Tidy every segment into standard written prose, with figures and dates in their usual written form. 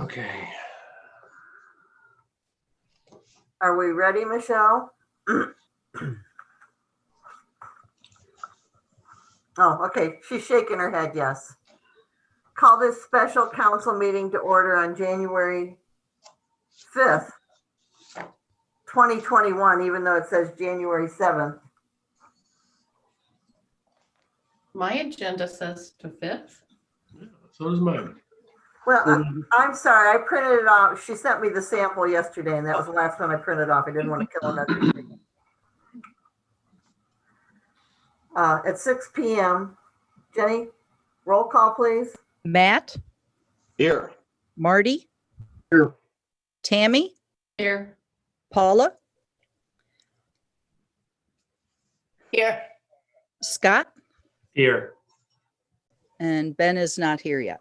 Okay. Are we ready, Michelle? Oh, okay. She's shaking her head, yes. Call this special council meeting to order on January 5th, 2021, even though it says January 7th. My agenda says the 5th. So does mine. Well, I'm sorry, I printed it off. She sent me the sample yesterday, and that was the last one I printed off. I didn't want to kill another tree. At 6 p.m. Jenny, roll call, please. Matt, Here. Marty, Here. Tammy, Here. Paula, Here. Scott, Here. and Ben is not here yet.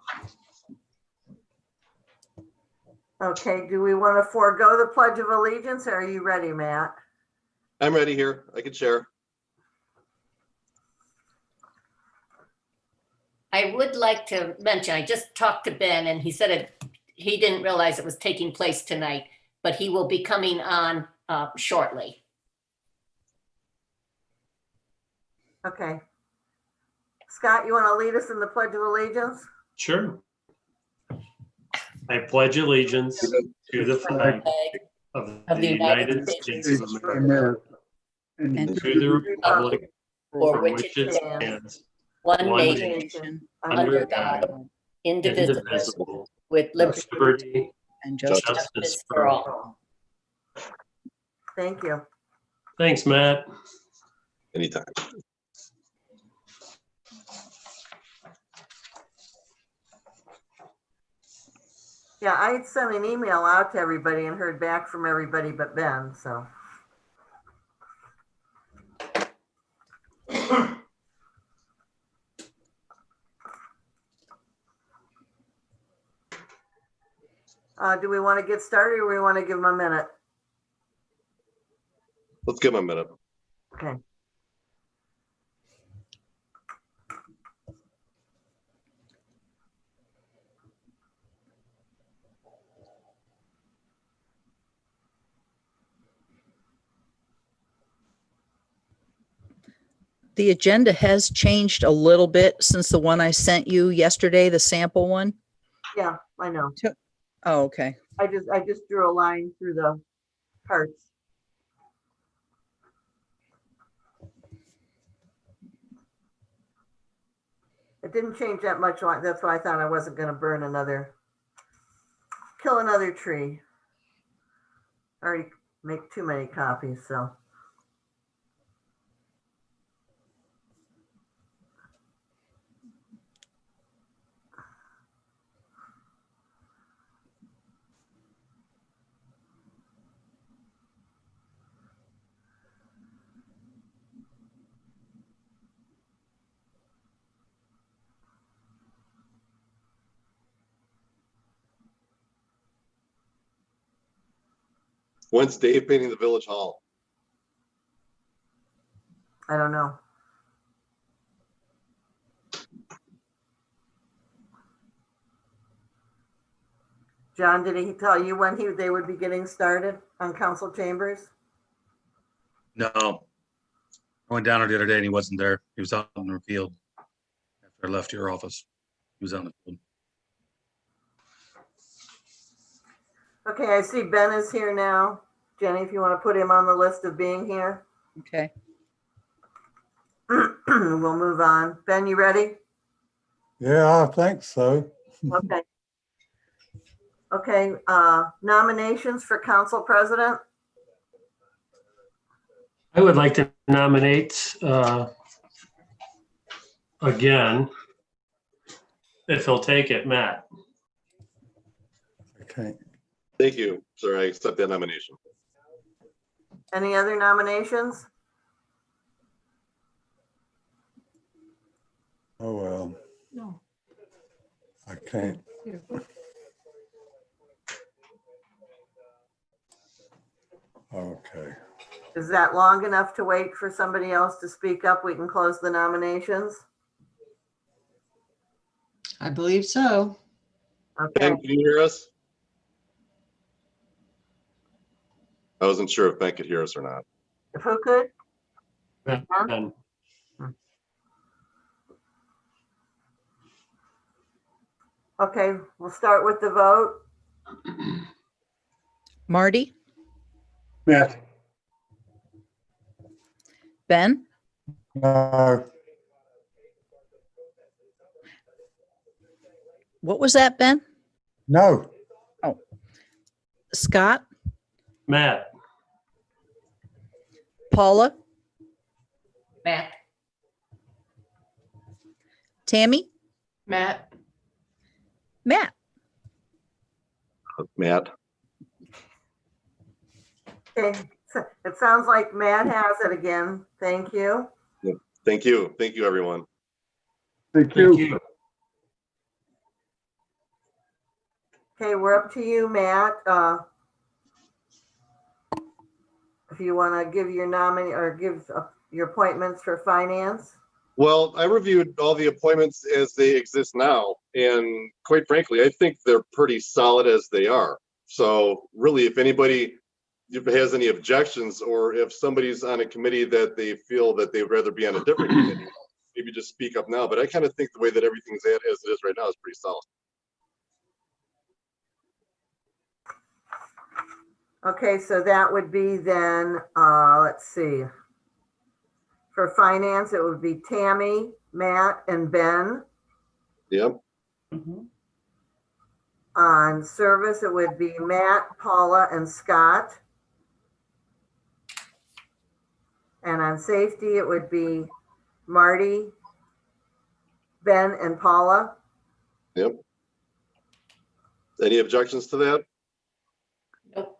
Okay, do we want to forego the Pledge of Allegiance, or are you ready, Matt? I'm ready here. I can share. I would like to mention, I just talked to Ben and he said he didn't realize it was taking place tonight, but he will be coming on shortly. Okay. Scott, you want to lead us in the Pledge of Allegiance? Sure. I pledge allegiance to the flag of the United States of America and to the republic for which it stands, One one nation, nation, under God, indivisible, indivisible, with with liberty liberty And and Justice. justice for all. Thank you. Thanks, Matt. Anytime. Yeah, I had sent an email out to everybody and heard back from everybody but Ben, so. Do we want to get started or we want to give them a minute? Let's give him a minute. Okay. The agenda has changed a little bit since the one I sent you yesterday, the sample one. Yeah, I know. Oh, okay. I just drew a line through the parts. It didn't change that much. That's why I thought I wasn't going to kill another tree. I already make too many copies, so. When's Dave painting the village hall? I don't know. John, did he tell you when they would be getting started on council chambers? No. I went down there the other day and he wasn't there. He was out in the field after I left your office. He was out in the field. Okay, I see Ben is here now. Jenny, if you want to put him on the list of being here, Okay. we'll move on. Ben, you ready? Yeah, I think so. Okay. Okay, nominations for council president? I would like to nominate again, if he'll take it, Matt. Okay. Thank you, sir. I accept that nomination. Any other nominations? Oh, well, No. I can't. Okay. Is that long enough to wait for somebody else to speak up? We can close the nominations. I believe so. Okay, Ben, can you hear us? I wasn't sure if Ben could hear us or not. If who could? And Okay, we'll start with the vote. Marty, Matt, Ben, no, what was that, Ben? no, Scott, Matt, Paula, Matt, Tammy, Matt, Matt. Matt, Okay, so it sounds like Matt has it again. Thank you. thank you. Thank you, everyone. thank thank you. you. Okay, we're up to you, Matt. If you want to give your nominee or give your appointments for finance. Well, I reviewed all the appointments as they exist now, and quite frankly, I think they're pretty solid as they are. So really, if anybody has any objections, or if somebody's on a committee that they feel that they'd rather be on a different committee, maybe just speak up now. But I kind of think the way that everything's at as it is right now is pretty solid. Okay, so that would be then, let's see. For finance, it would be Tammy, Matt, and Ben. Yep. mhm, On service, it would be Matt, Paula, and Scott. And on safety, it would be Marty, Ben, and Paula. Yep. Any objections to that?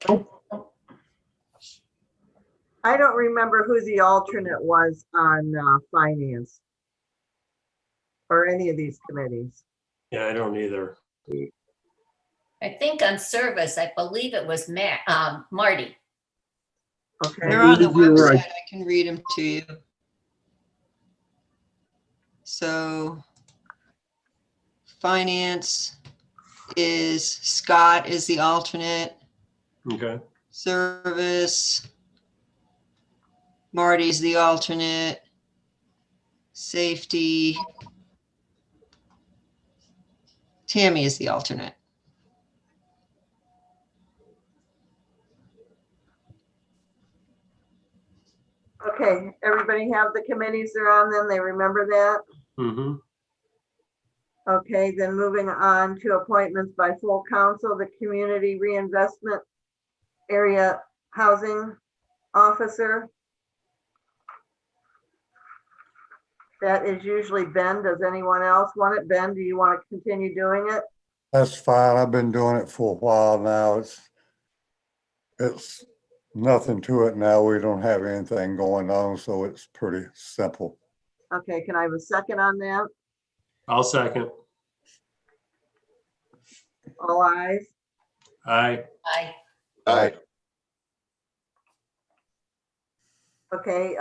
nope. I don't remember who the alternate was on finance or any of these committees. Yeah, I don't either. I think on service, I believe it was Matt, Marty. Okay, They're on the You're right. website. I can read them to you. So finance is Scott is the alternate. Okay. Service, Marty's the alternate. Safety, Tammy is the alternate. okay, everybody have the committees they're on, then they remember that? Mm-hmm. Okay, then moving on to appointments by full council, the Community Reinvestment Area Housing Officer. That is usually Ben. Does anyone else want it? Ben, do you want to continue doing it? That's fine. I've been doing it for a while now. It's nothing to it now. We don't have anything going on, so it's pretty simple. Okay, can I have a second on that? I'll second. All ayes. Aye. Aye. Aye. Okay,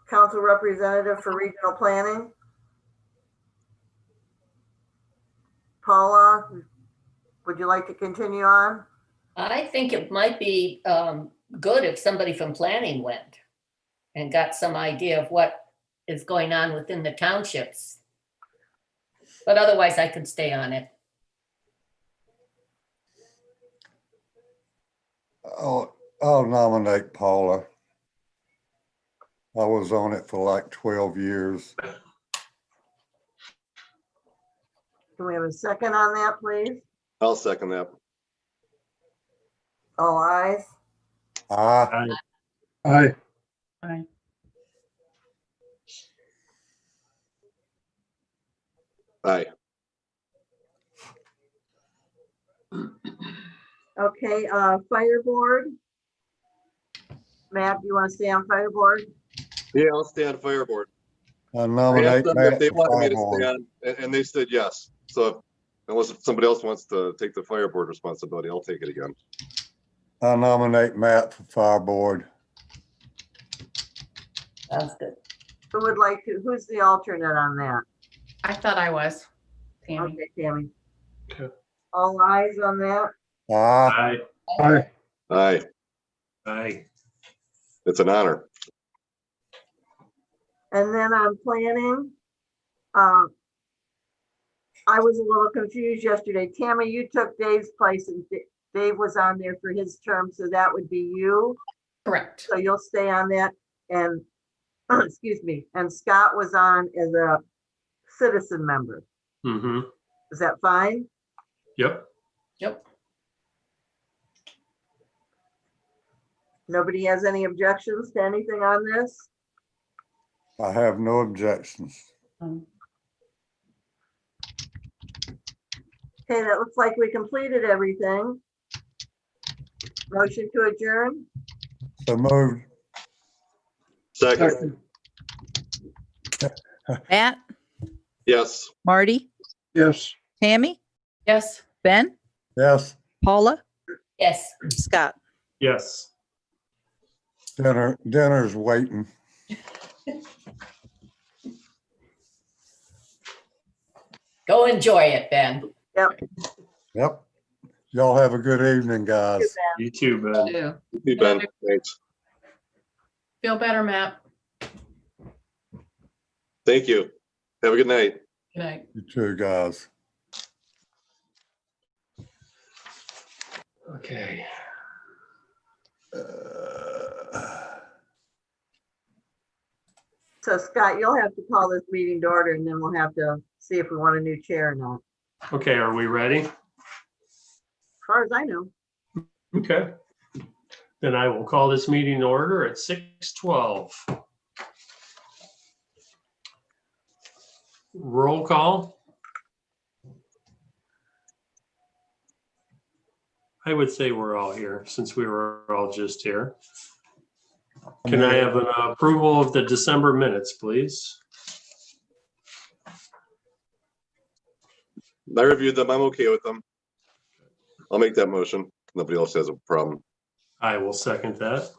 council representative for regional planning. Paula, would you like to continue on? I think it might be good if somebody from planning went and got some idea of what is going on within the townships. But otherwise, I could stay on it. I'll nominate Paula. I was on it for like 12 years. Can we have a second on that, please? I'll second that. All ayes. Aye. Aye. Aye. aye, Aye. Okay, fire board. Matt, do you want to stay on fire board? Yeah, I'll stay on fire board. I I nominate asked them Matt if they for wanted me fire to board. stay on, and they said yes. So unless somebody else wants to take the fire board responsibility, I'll take it again. I nominate Matt for fire board. Sounds good. Who would like to, who's the alternate on that? I thought I was. Tammy, Okay, Tammy. Okay. All eyes on that? Aye. Aye. Aye. Aye. It's an honor. And then on planning, I was a little confused yesterday. Tammy, you took Dave's place and Dave was on there for his term, so that would be you. Correct. So you'll stay on that. And, excuse me, and Scott was on as a citizen member. Mm-hmm. Is that fine? Yep. Yep. Nobody has any objections to anything on this? I have no objections. Okay, that looks like we completed everything. Motion to adjourn? So moved. Second, Matt, yes. Marty, Yes. Tammy, Yes. Ben, Yes, Paula, Yes. Scott. Yes. dinner's waiting. Go enjoy it, Ben. Yep. Y'all have a good evening, guys. You too, Ben. Yeah. You, Ben. Thanks. Feel better, Matt. Thank you. Have a good night. Good night. You too, guys. Okay. So Scott, you'll have to call this meeting to order and then we'll have to see if we want a new chair or not. Okay, are we ready? As far as I know. Okay. Then I will call this meeting to order at 6:12. Roll call. I would say we're all here since we were all just here. Can I have an approval of the December minutes, please? I reviewed them. I'm okay with them. I'll make that motion. Nobody else has a problem. I will second that.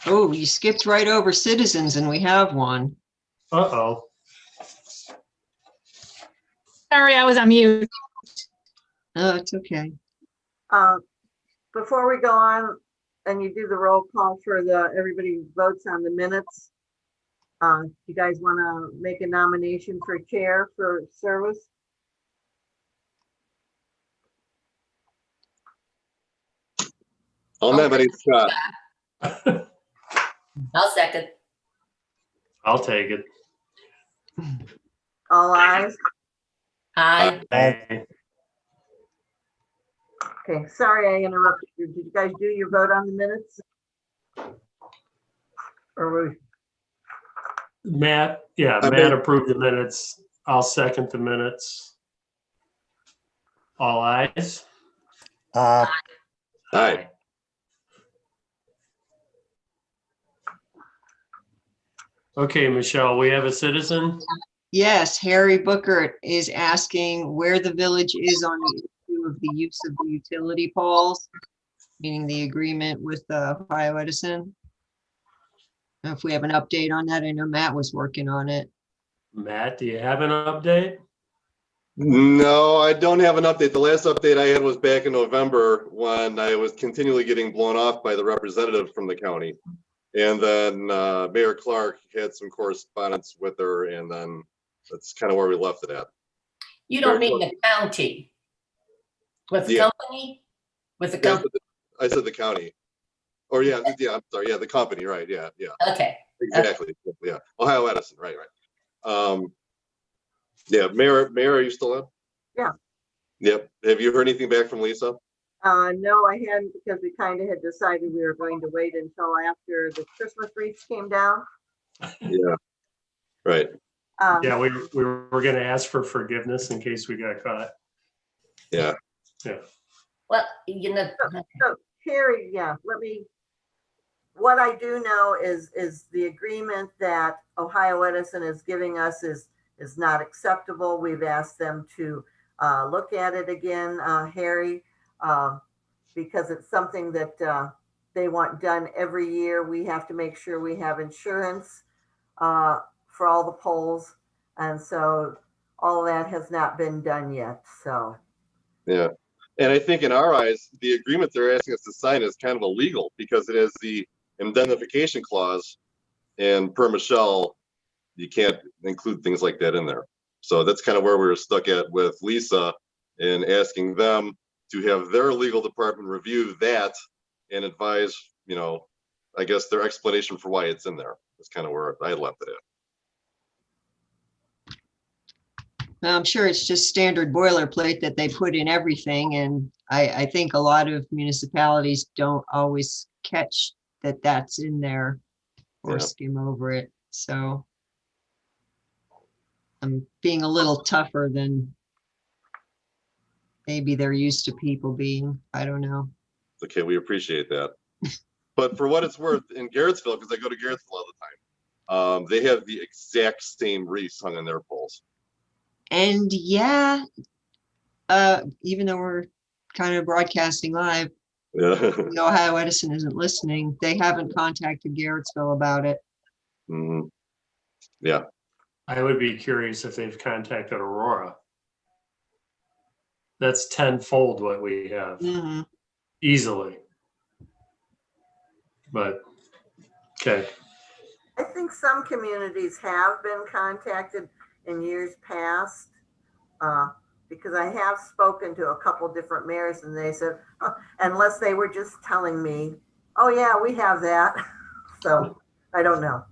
Oh, you skipped right over citizens and we have one. Uh-oh. Sorry, I was on mute. Oh, it's okay. Before we go on and you do the roll call for everybody votes on the minutes, you guys want to make a nomination for chair for service? I'll nominate Scott. I'll second. I'll take it. All ayes? Aye. Aye. Okay, sorry I interrupted you. Did you guys do your vote on the minutes? Or Matt, yeah, I Matt made- approved the minutes. I'll second the minutes. All ayes? Aye. Okay, Michelle, we have a citizen? Yes, Harry Booker is asking where the village is on the issue of the use of the utility poles, meaning the agreement with Ohio Edison. If we have an update on that, I know Matt was working on it. Matt, do you have an update? No, I don't have an update. The last update I had was back in November when I was continually getting blown off by the representative from the county. And then Mayor Clark had some correspondence with her, and then that's kind of where we left it at. You don't mean the county? With the Yeah. company? With the Yeah, company? I said the county. Or yeah, I'm sorry. Yeah, the company, right. Yeah. Okay. Exactly. Yeah. Ohio Edison, right. Yeah, Mayor, are you still on? Yeah. Yep. Have you heard anything back from Lisa? no, I hadn't, because we kind of had decided we were going to wait until after the Christmas wreaths came down. Yeah. Right. Yeah, we were gonna ask for forgiveness in case we got caught. Yeah. Yeah. Well, you know, So Carrie, what I do know is the agreement that Ohio Edison is giving us is not acceptable. We've asked them to look at it again, Harry, because it's something that they want done every year. We have to make sure we have insurance for all the poles. And so all of that has not been done yet. So Yeah. And I think in our eyes, the agreement they're asking us to sign is kind of illegal because it has the indemnification clause, and per Michelle, you can't include things like that in there. So that's kind of where we were stuck at with Lisa and asking them to have their legal department review that and advise, you know, I guess their explanation for why it's in there. That's kind of where I left it at. I'm sure it's just standard boilerplate that they put in everything. And I think a lot of municipalities don't always catch that that's in there or Yeah. skim over it. So I'm being a little tougher than maybe they're used to people being. I don't know. Okay, we appreciate that. But for what it's worth, in Garrettsville, because I go to Garrettsville all the time, they have the exact same wreaths hung on their poles. And yeah, even though we're kind of broadcasting live, Yeah. the Ohio Edison isn't listening. They haven't contacted Garrettsville about it. Mhm. Yeah. I would be curious if they've contacted Aurora. That's tenfold what we have, Mhm. easily. But, okay, I think some communities have been contacted in years past, because I have spoken to a couple different mayors and they said, "Oh," unless they were just telling me, oh yeah, we have that. So I don't know.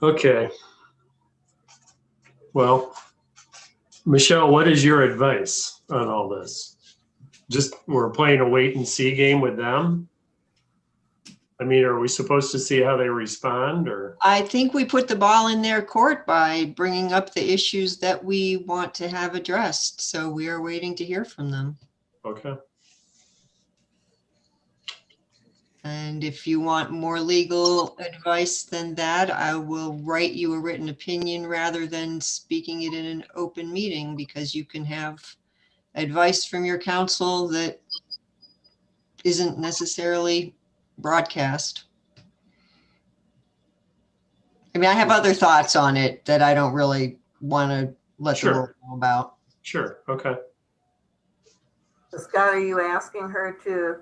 okay. Well, Michelle, what is your advice on all this? Just, we're playing a wait and see game with them? I mean, are we supposed to see how they respond, or? I think we put the ball in their court by bringing up the issues that we want to have addressed. So we are waiting to hear from them. Okay, And if you want more legal advice than that, I will write you a written opinion rather than speaking it in an open meeting, because you can have advice from your counsel that isn't necessarily broadcast. I mean, I have other thoughts on it that I don't really want to let the world know about. sure, okay. Scott, are you asking her to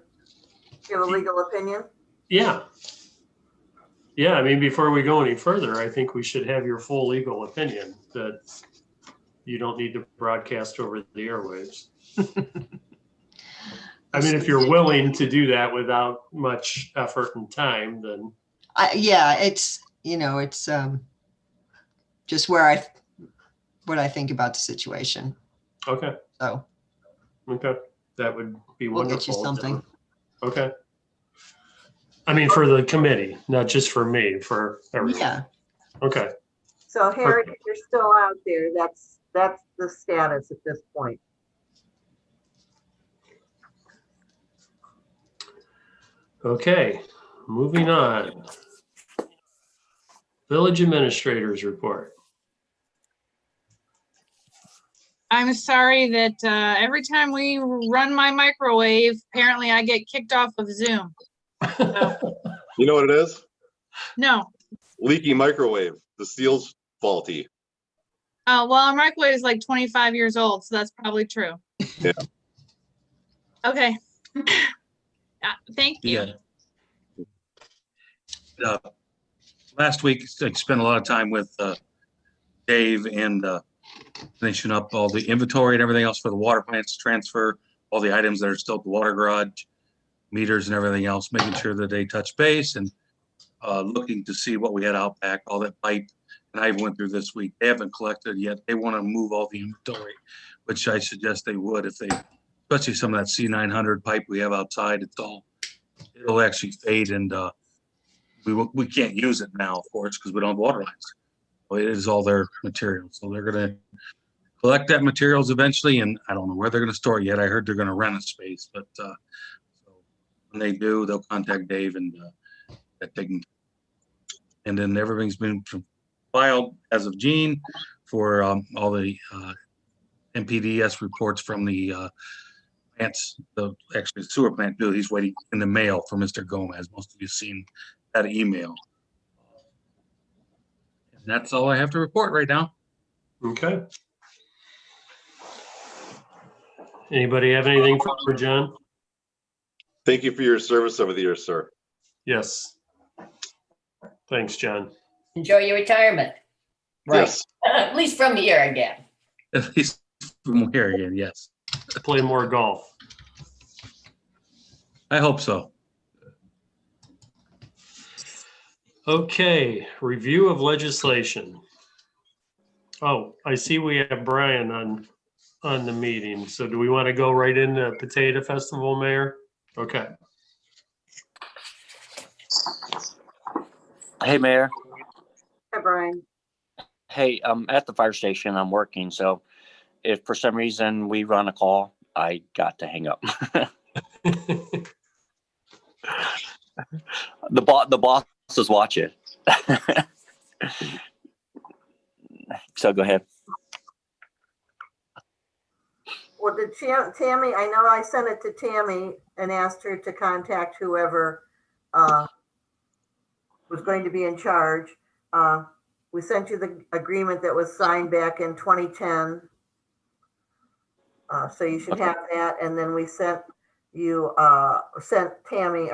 give a legal opinion? Yeah. Yeah, I mean, before we go any further, I think we should have your full legal opinion that you don't need to broadcast over the airwaves. I mean, if you're willing to do that without much effort and time, then. Yeah, it's, you know, it's just what I think about the situation. Okay, So okay, that would be we'll wonderful. get you something. Okay. I mean, for the committee, not just for me, for everyone. Yeah. Okay, So Harry, if you're still out there, that's the status at this point. okay, moving on. Village administrators report. I'm sorry that every time we run my microwave, apparently I get kicked off of Zoom. You know what it is? No. Leaky microwave. The seal's faulty. Well, our microwave is like 25 years old, so that's probably true. Yeah. Okay. Thank you. Yeah. Last week, I spent a lot of time with Dave and finishing up all the inventory and everything else for the water plants transfer, all the items that are still at the water garage, meters and everything else, making sure that they touch base and looking to see what we had out back, all that pipe. And I went through this week. They haven't collected yet. They want to move all the inventory, which I suggest they would if they, especially some of that C900 pipe we have outside. It'll actually fade, and we can't use it now, of course, because we don't have water lines. So it is all their material. So they're going to collect that materials eventually, and I don't know where they're going to store it yet. I heard they're going to rent a space, but so when they do, they'll contact Dave and get taken. And then everything's been filed as of Gene for all the MPDS reports from the plants, actually the sewer plant bill. He's waiting in the mail for Mr. Gomez. Most of you seen that email. And that's all I have to report right now. Okay. Anybody have anything for John? Thank you for your service over the years, sir. Yes. Thanks, John. Enjoy your retirement. Right. Yes. At least from here again. At least from here again, yes. Play more golf. I hope so. Okay, review of legislation. Oh, I see we have Brian on the meeting. So do we want to go right into Potato Festival, Mayor? Okay. Hey, Mayor. Hi, Brian. Hey, I'm at the fire station. I'm working. So if for some reason we run a call, I got to hang up. The boss is watching. So go ahead. Well, did Tammy, I know I sent it to Tammy and asked her to contact whoever was going to be in charge. We sent you the agreement that was signed back in 2010. So you should have that. And then we sent you, sent Tammy,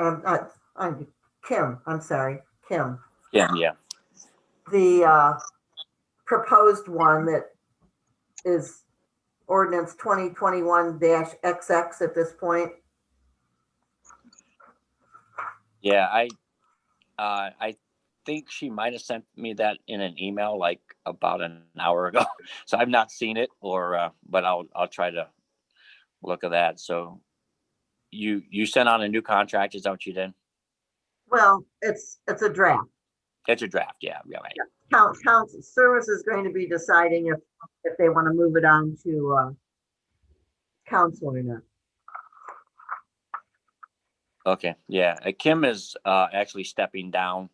Kim, I'm sorry, Kim. Yeah. The proposed one that is ordinance 2021-XX at this point. Yeah, I think she might have sent me that in an email like about an hour ago. So I've not seen it, or but I'll try to look at that. So you sent on a new contract, is that what you did? Well, it's a draft. It's a draft, yeah, right. Council service is going to be deciding if they want to move it on to council or not. Okay, yeah. Kim is actually stepping down,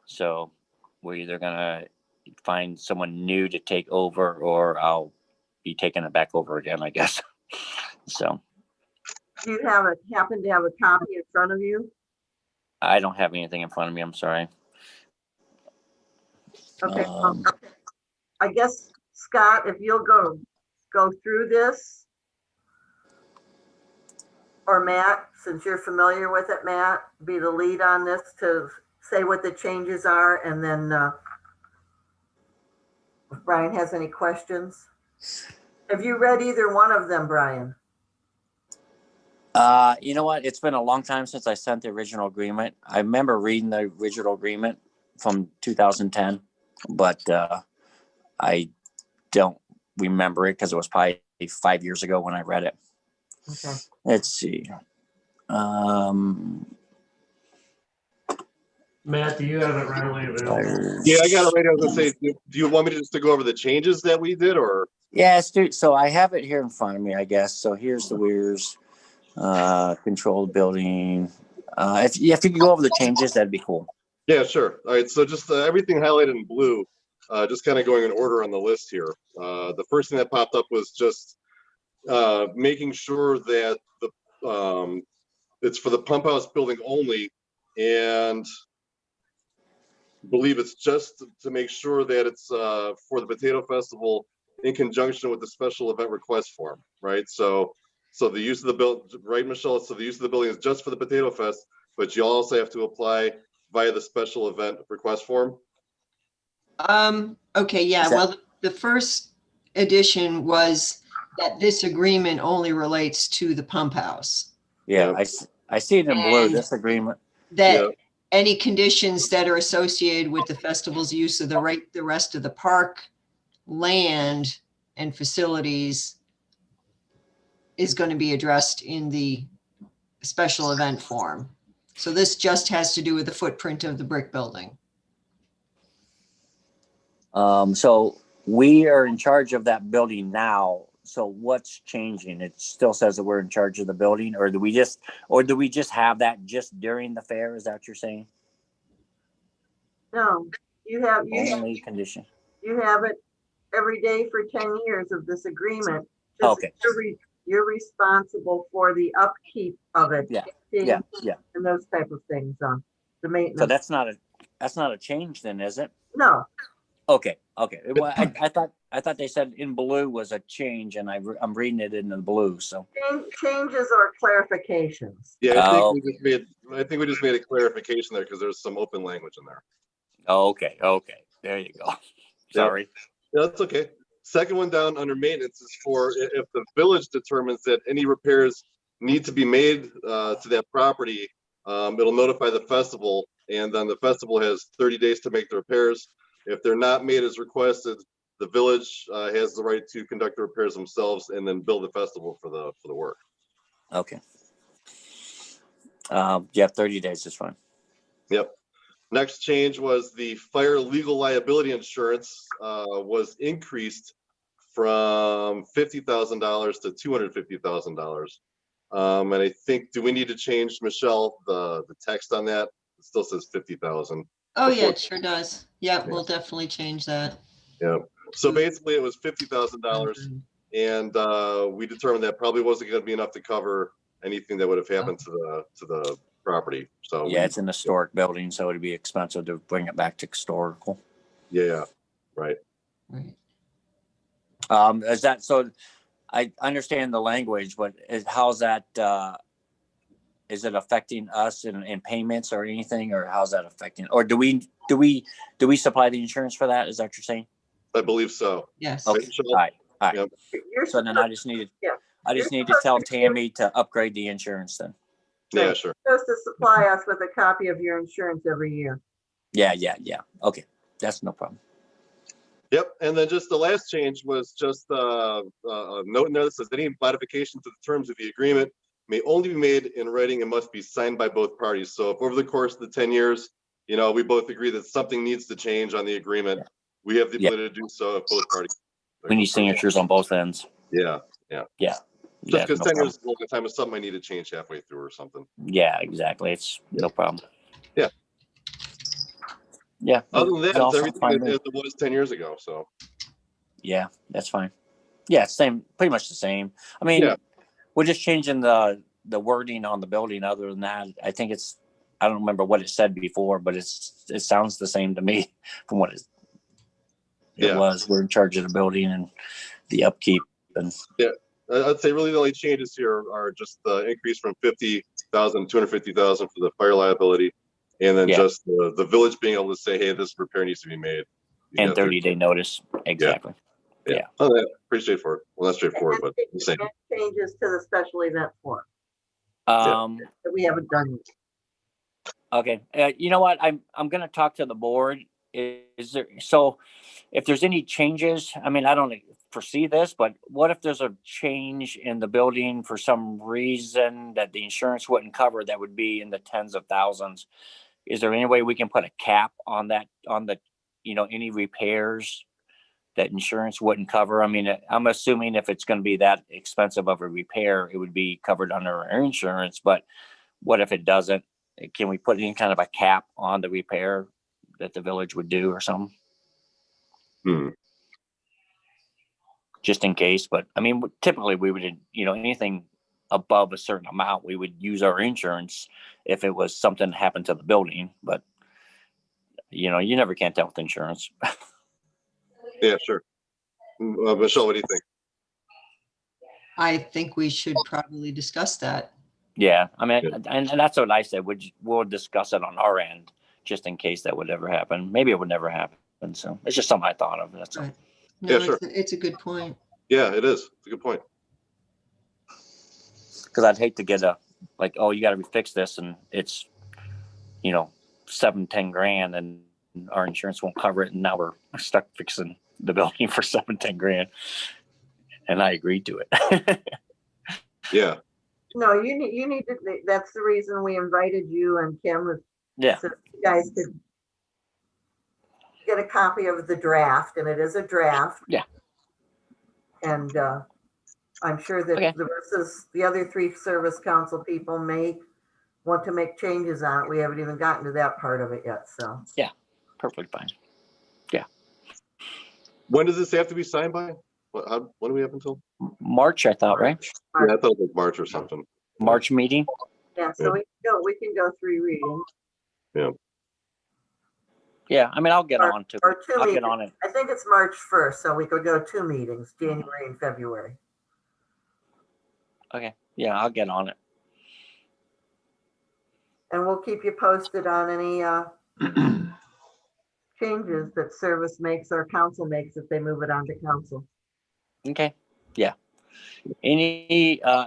so we're either gonna find someone new to take over, or I'll be taking it back over again, I guess. So Do you happen to have a copy in front of you? I don't have anything in front of me. I'm sorry. Okay. I guess Scott, if you'll go through this, or Matt, since you're familiar with it, Matt, be the lead on this to say what the changes are, and then if Brian has any questions. Have you read either one of them, Brian? You know what? It's been a long time since I sent the original agreement. I remember reading the original agreement from 2010, but I don't remember it because it was probably 5 years ago when I read it. Okay. Let's see. Matt, do you have it readily available? Yeah, I got it right. I was gonna say, do you want me to go over the changes that we did, or? Yes, dude. So I have it here in front of me, I guess. So here's the weirs, controlled building. If you could go over the changes, that'd be cool. Yeah, sure. All right. So just everything highlighted in blue, just kind of going in order on the list here. The first thing that popped up was just making sure that it's for the pump house building only, and believe it's just to make sure that it's for the Potato Festival in conjunction with the special event request form, right? So the use of the building, right, Michelle? So the use of the building is just for the Potato Fest, but you also have to apply via the special event request form. Okay, yeah, well, the first edition was that this agreement only relates to the pump house. Yeah, I see it in blue, And this agreement. that any conditions that are associated with the festival's use of the rest of the park, land, and facilities is going to be addressed in the special event form. So this just has to do with the footprint of the brick building. So we are in charge of that building now. So what's changing? It still says that we're in charge of the building, or do we just have that just during the fair? Is that what you're saying? No, you have Condition. You have it every day for 10 years of this agreement. Just Okay. You're responsible for the upkeep of it. Yeah. And those type of things, the maintenance. So that's not a change then, is it? No. Okay. Well, I I thought they said in blue was a change, and I'm reading it in the blue. So Changes or clarifications. Yeah, Oh, I think we just made a clarification there because there's some open language in there. okay, there you go. Sorry. Yeah, that's okay. Second one down under maintenance is for if the village determines that any repairs need to be made to that property, it'll notify the festival, and then the festival has 30 days to make the repairs. If they're not made as requested, the village has the right to conduct the repairs themselves and then bill the festival for the work. Okay. Yeah, 30 days is fine. Yep. Next change was the fire legal liability insurance was increased from $50,000 to $250,000. And I think, do we need to change, Michelle, the text on that? It still says 50,000. Oh, yeah, it sure does. Yeah, we'll definitely change that. Yeah. So basically, it was $50,000, and we determined that probably wasn't going to be enough to cover anything that would have happened to the property. So Yeah, it's an historic building, so it'd be expensive to bring it back to historical. Yeah. Right. Right. Is that so? I understand the language, but how's that? Is it affecting us in payments or anything, or how's that affecting? Or do we supply the insurance for that? Is that what you're saying? I believe so. Yes. Okay. All right. Yep. So then I just need to tell Tammy to upgrade the insurance then. Yeah, sure. Just to supply us with a copy of your insurance every year. Yeah. Okay, that's no problem. Yep. And then just the last change was just a note in there that says any modification to the terms of the agreement may only be made in writing and must be signed by both parties. So if over the course of the 10 years, we both agree that something needs to change on the agreement, we have the ability to do so if both parties. We need signatures on both ends. Yeah. Just because 10 years is a long time, is something I need to change halfway through or something. Yeah, exactly. It's no problem. Yeah. Yeah. Other than that, it's Also everything fine as it was 10 years ago. So. Yeah, that's fine. Yeah, same, pretty much the same. I mean, we're just changing the wording on the building. Other than that, I think I don't remember what it said before, but it sounds the same to me from what it was. We're in charge of the building and the upkeep and. Yeah. I'd say really the only changes here are just the increase from 50,000 to 250,000 for the fire liability, and then just the village being able to say, hey, this repair needs to be made. And 30-day notice. Exactly. Yeah. Oh, that's pretty straightforward. Well, not straightforward, but the same. Changes to the special event form that we haven't done yet. Okay. You know what? I'm going to talk to the board. Is there, so if there's any changes, I mean, I don't foresee this, but what if there's a change in the building for some reason that the insurance wouldn't cover, that would be in the tens of thousands? Is there any way we can put a cap on that, on the, any repairs that insurance wouldn't cover? I mean, I'm assuming if it's going to be that expensive of a repair, it would be covered under our insurance, but what if it doesn't? Can we put any kind of a cap on the repair that the village would do or something? Just in case. But I mean, typically we would, anything above a certain amount, we would use our insurance if it was something that happened to the building. But you never can tell with insurance. Yeah, sure. Michelle, what do you think? I think we should probably discuss that. Yeah, I mean, and that's what I said. We'll discuss it on our end, just in case that would ever happen. Maybe it would never happen. So it's just something I thought of. That's all. No, sure. It's a good point. Yeah, it is. It's a good point. Because I'd hate to get oh, you got to fix this, and it's, $7-10 grand, and our insurance won't cover it, and now we're stuck fixing the building for $7-10 grand, and I agreed to it. Yeah. No, you need to. That's the reason we invited you and Kim. Yeah. So you guys could get a copy of the draft, and it is a draft. Yeah. And I'm sure that the other 3 service council people may want to make changes on it. We haven't even gotten to that part of it yet. So yeah, perfectly fine. Yeah. When does this have to be signed by? When do we have until? March, I thought, right? Yeah, I thought it was March or something. March meeting. Yeah, so we can go 3 readings. Yeah. Yeah, I mean, I'll get on to Or two I'll get meetings. on it. I think it's March 1st, so we could go 2 meetings, January and February. Okay, yeah, I'll get on it. And we'll keep you posted on any changes that service makes or council makes if they move it on to council. Okay, yeah.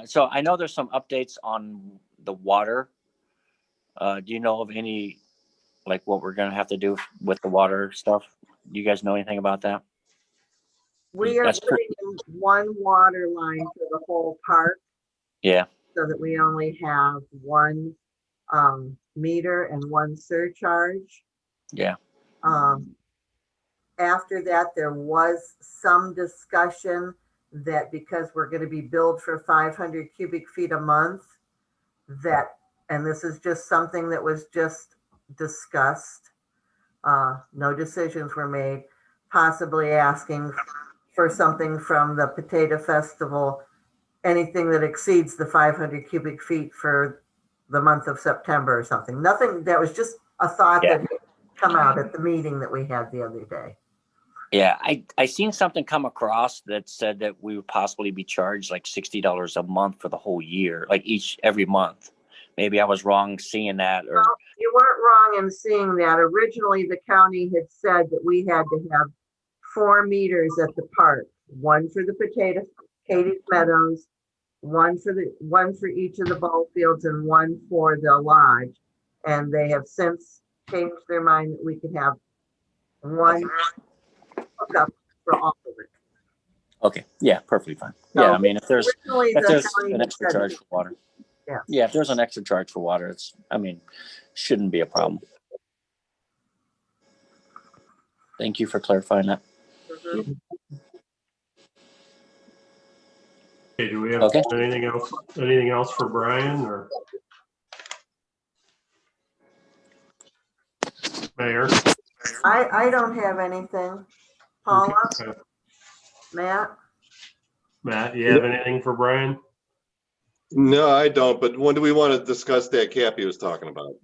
So I know there's some updates on the water. Do you know of any, like what we're gonna have to do with the water stuff? Do you guys know anything about that? We are That's putting in one water line for the whole park Yeah, so that we only have one meter and one surcharge. yeah, After that, there was some discussion that because we're going to be billed for 500 cubic feet a month, that, and this is just something that was just discussed, no decisions were made, possibly asking for something from the Potato Festival, anything that exceeds the 500 cubic feet for the month of September or something. Nothing, that was just a thought Yeah. that had come out at the meeting that we had the other day. yeah. I seen something come across that said that we would possibly be charged like $60 a month for the whole year, like every month. Maybe I was wrong seeing that, or Well, you weren't wrong in seeing that. Originally, the county had said that we had to have 4 meters at the park, one for the Katie's Meadows, one for each of the ball fields, and one for the lodge. And they have since changed their mind that we could have one hookup for all of it. okay, yeah, perfectly fine. Yeah, I mean, if there's Originally, the county an had extra said, charge for water, yeah. yeah, if there's an extra charge for water, shouldn't be a problem. Thank you for clarifying that. Mhm. Okay, do we have Okay. anything else for Brian or Mayor? I don't have anything. Paula, Okay. Matt? Matt, you have anything for Brian? No, I don't, but when do we want to discuss that cap he was talking about?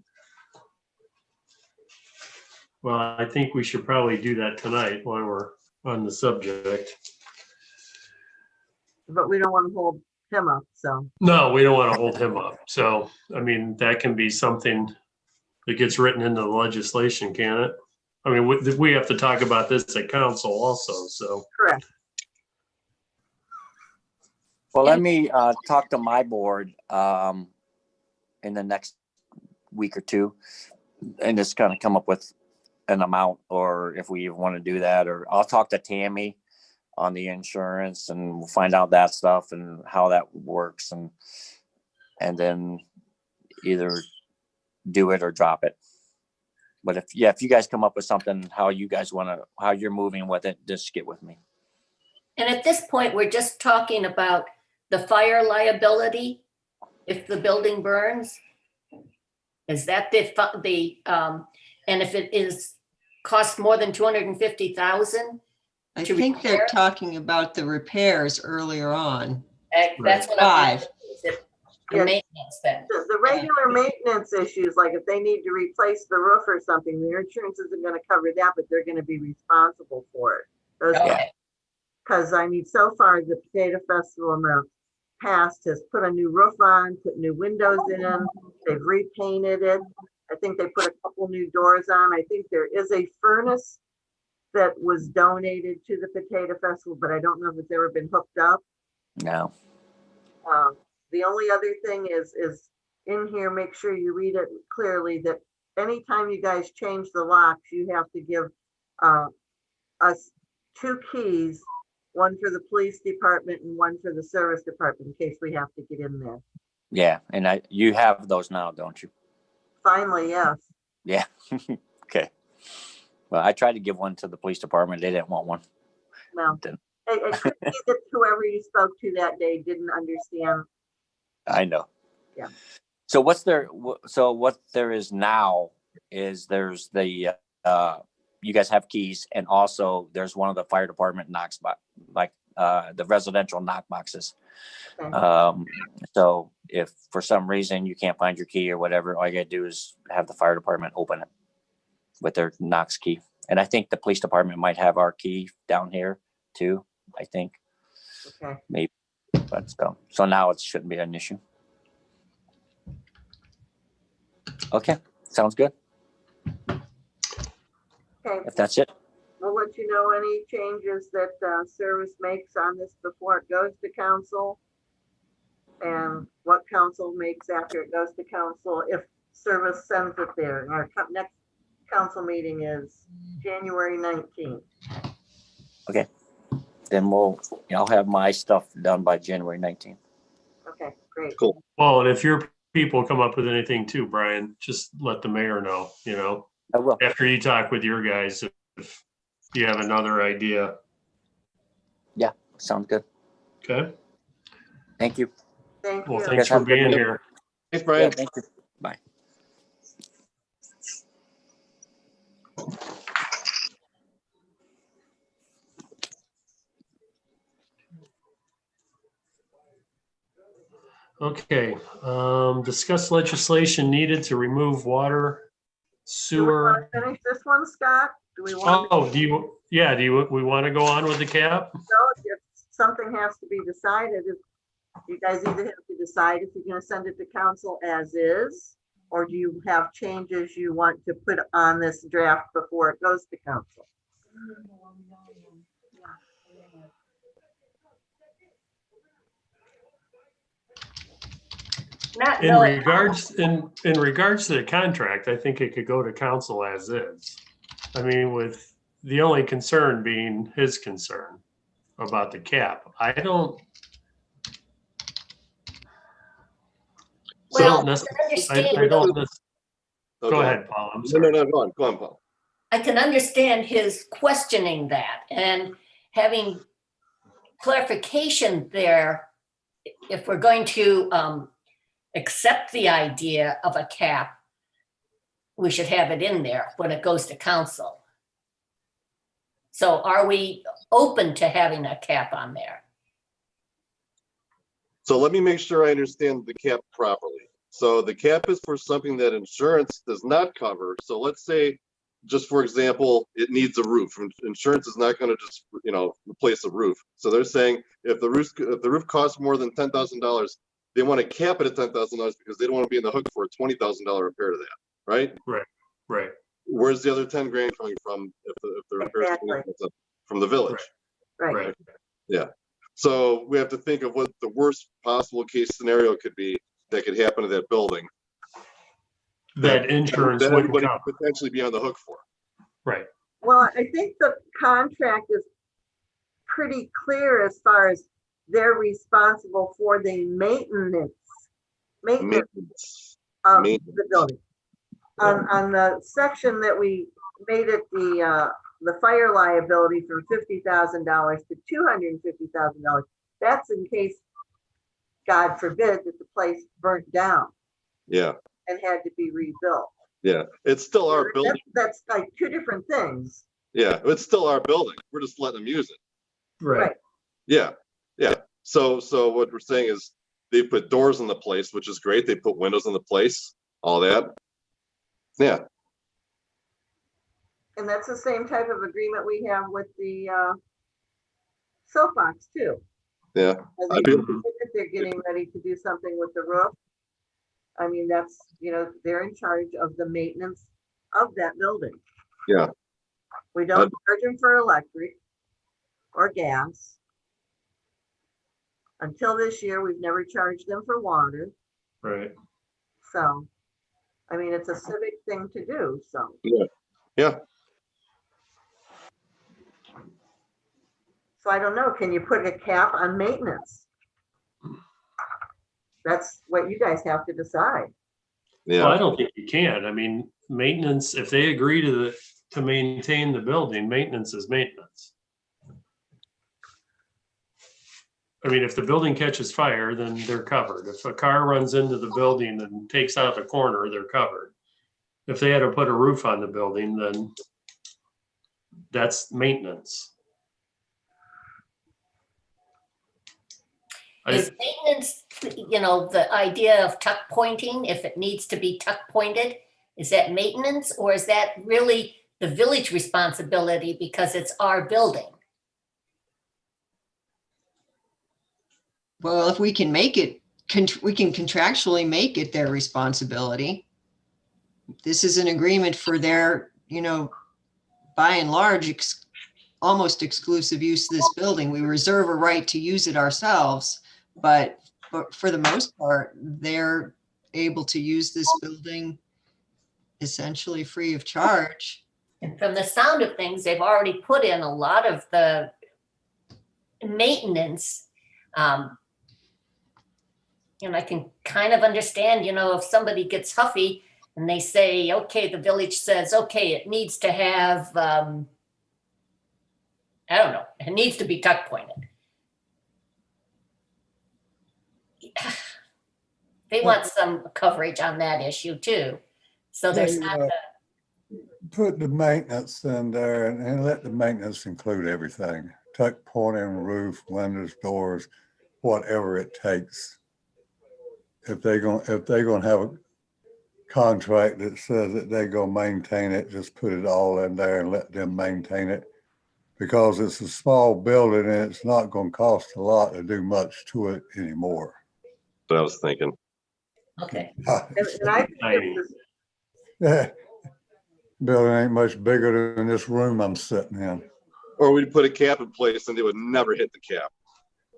Well, I think we should probably do that tonight while we're on the subject. But we don't want to hold him up, so. No, we don't want to hold him up. So, I mean, that can be something that gets written into the legislation, can it? I mean, we have to talk about this at council also, so. Correct. Well, let me talk to my board in the next week or two, and just kind of come up with an amount, or if we even want to do that, or I'll talk to Tammy on the insurance, and we'll find out that stuff and how that works, and then either do it or drop it. But if you guys come up with something, how you're moving with it, just get with me. And at this point, we're just talking about the fire liability if the building burns. Is that and if it is costs more than 250,000? I To think they're repair? talking about the repairs earlier on. That's what Five. Is it the Yeah. maintenance then? The regular maintenance issues, like if they need to replace the roof or something, their insurance isn't going to cover that, but they're going to be responsible for it. Those, Okay, because I mean, so far the Potato Festival in the past has put a new roof on, put new windows in, they've repainted it. I think they put a couple new doors on. I think there is a furnace that was donated to the Potato Festival, but I don't know if it's ever been hooked up. No. The only other thing is in here, make sure you read it clearly that anytime you guys change the locks, you have to give us 2 keys, one for the police department and one for the service department in case we have to get in there. Yeah, and you have those now, don't you? Finally, yes. Yeah. Okay. Well, I tried to give one to the police department. They didn't want one. No. Didn't. It could be that whoever you spoke to that day didn't understand. I know. Yeah. So what there is now is there's the you guys have keys, and also there's one of the fire department knocks the residential knock boxes. Okay. So if for some reason you can't find your key or whatever, all you gotta do is have the fire department open it. with their Knox key. And I think the police department might have our key down here too, I think, Okay. maybe. But so now it shouldn't be an issue. Okay, sounds good. Okay, If that's it. we'll let you know any changes that service makes on this before it goes to council. And what council makes after it goes to council, if service sends it there. Our next council meeting is January 19th. Okay, then I'll have my stuff done by January 19th. Okay, great. Cool. Well, and if your people come up with anything too, Brian, just let the mayor know, you know, I will. after you talk with your guys, if you have another idea. Yeah, sounds good. Okay. Thank you. Thank Well, you. thanks for being here. Thanks, Yeah, Brian. thank you. Bye. Okay, discuss legislation needed to remove water, Do we want sewer. to finish this one, Scott? Do we want to? Oh, we want to go on with the cap? If something has to be decided, if you guys either have to decide if you're going to send it to council as is, or do you have changes you want to put on this draft before it goes to council? Not In knowing, regards to the contract, I think it could go to council as is. I mean, with the only concern being his concern about the cap. I don't well, necessarily, Oh, go ahead, Paul, I'm No, sorry. go on, Paul. I can understand his questioning that and having clarification there. If we're going to accept the idea of a cap, we should have it in there when it goes to council. So are we open to having a cap on there? So let me make sure I understand the cap properly. So the cap is for something that insurance does not cover. So let's say, just for example, it needs a roof. Insurance is not going to just, replace a roof. So they're saying if the roof costs more than $10,000, they want to cap it at $10,000 because they don't want to be in the hook for a $20,000 repair to that, right? Right. Where's the other 10 grand coming from if the repair Exactly. from the village? Right. Yeah. So we have to think of what the worst possible case scenario could be that could happen to that building. That insurance that wouldn't everybody cover. could potentially be on the hook for. Right. Well, I think the contract is pretty clear as far as they're responsible for the maintenance of the building. On the section that we made it the fire liability from $50,000 to $250,000, that's in case, God forbid, that the place burnt down. Yeah. And had to be rebuilt. Yeah. It's still our building. That's like two different things. Yeah. It's still our building. We're just letting them use it. Right. Yeah. Yeah. So what we're saying is they put doors in the place, which is great. They put windows in the place, all that. Yeah. And that's the same type of agreement we have with the soapbox too. Yeah. They're getting ready to do something with the roof. I mean, that's, they're in charge of the maintenance of that building. Yeah. We don't charge them for electric or gas. Until this year, we've never charged them for water. Right. So, I mean, it's a civic thing to do, so. Yeah. So I don't know, can you put a cap on maintenance? That's what you guys have to decide. Yeah. Well, I don't think you can. I mean, maintenance, if they agree to maintain the building, maintenance is maintenance. I mean, if the building catches fire, then they're covered. If a car runs into the building and takes out the corner, they're covered. If they had to put a roof on the building, then that's maintenance. Is maintenance, the idea of tuck pointing, if it needs to be tuck pointed, Is that maintenance or is that really the village responsibility because it's our building? Well, if we can make it, we can contractually make it their responsibility. This is an agreement for their, by and large, almost exclusive use of this building. We reserve a right to use it ourselves, but for the most part, they're able to use this building essentially free of charge. And from the sound of things, they've already put in a lot of the maintenance. And I can kind of understand, if somebody gets huffy and they say, okay, the village says, okay, it needs to have, I don't know, it needs to be tuck pointed. They want some coverage on that issue too. So there's not Put the maintenance in there and let the maintenance include everything. Tuck pointing, roof, windows, doors, whatever it takes. If they're gonna have a contract that says that they're gonna maintain it, just put it all in there and let them maintain it. Because it's a small building and it's not gonna cost a lot to do much to it anymore. What I was thinking. okay. And I think Tiny. this is- Yeah. Building ain't much bigger than this room I'm sitting in. Or we'd put a cap in place and they would never hit the cap.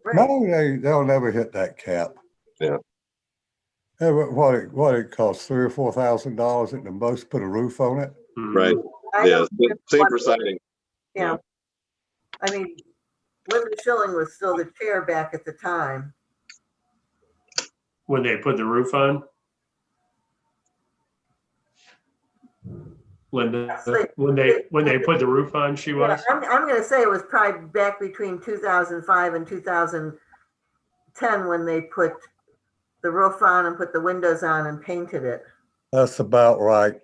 right. No, they'll never hit that cap. Yeah. Yeah, but what it costs, $3,000 or $4,000 at the most, put a roof on it. Mhm. Right. I Yeah. don't think Same one- for siding. Yeah. I mean, Linda Schilling was still the chair back at the time. When they put the roof on? Linda, Yes, they- when they put the roof on, she Yeah, was? I'm going to say it was probably back between 2005 and 2010 when they put the roof on and put the windows on and painted it. That's about right.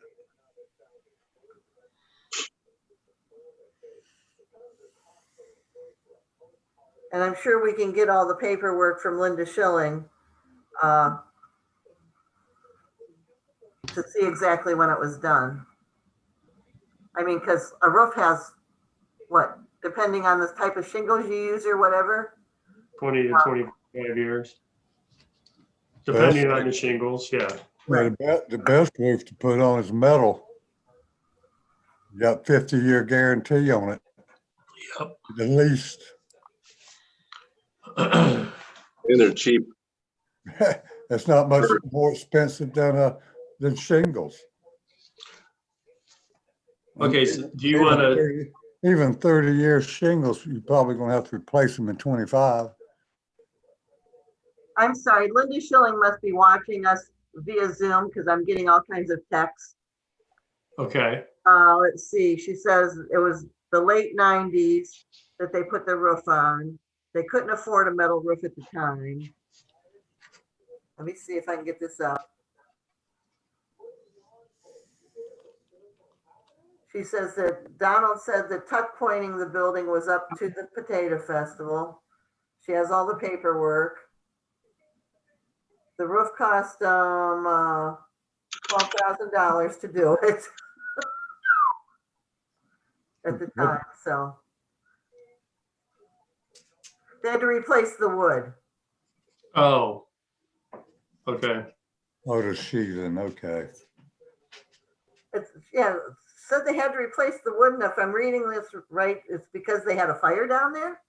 And I'm sure we can get all the paperwork from Linda Schilling to see exactly when it was done. I mean, because a roof has, what, depending on the type of shingles you use or whatever? 20 to 25 years. Depending on the shingles, yeah. Well, the best roof to put on is metal. You got 50-year guarantee on it. Yep. At least. And they're cheap. It's not much more expensive than shingles. Okay, so do you want to, Even 30-year shingles, you're probably gonna have to replace them in 25. I'm sorry, Linda Schilling must be watching us via Zoom because I'm getting all kinds of texts. okay, Let's see, she says it was the late 90s that they put the roof on. They couldn't afford a metal roof at the time. Let me see if I can get this up. She says that Donald said that tuck pointing the building was up to the Potato Festival. She has all the paperwork. The roof cost $12,000 to do it at the time, so. They had to replace the wood. oh, okay, Oh, the sheathing, okay. It's, yeah, said they had to replace the wood, and if I'm reading this right, it's because they had a fire down there?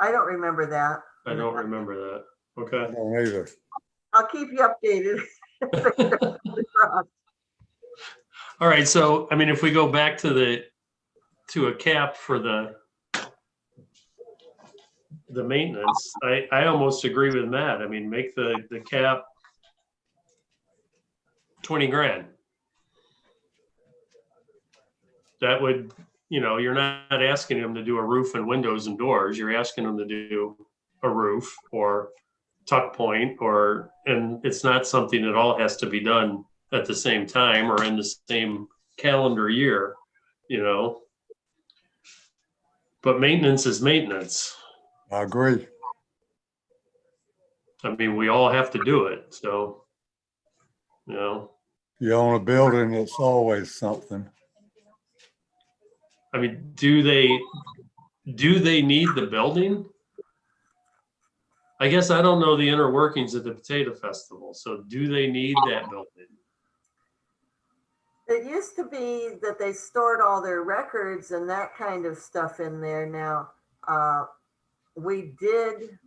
I don't remember that. I don't remember that, I okay. don't either. I'll keep you updated. All right, so, I mean, if we go back to a cap for the maintenance, I almost agree with Matt. I mean, make the cap 20 grand. That would, you're not asking them to do a roof and windows and doors. You're asking them to do a roof or tuck point and it's not something that all has to be done at the same time or in the same calendar year, But maintenance is maintenance. I agree. I mean, we all have to do it, so, You own a building, it's always something. I mean, do they need the building? I guess I don't know the inner workings of the Potato Festival. So do they need that building? It used to be that they stored all their records and that kind of stuff in there. Now, we did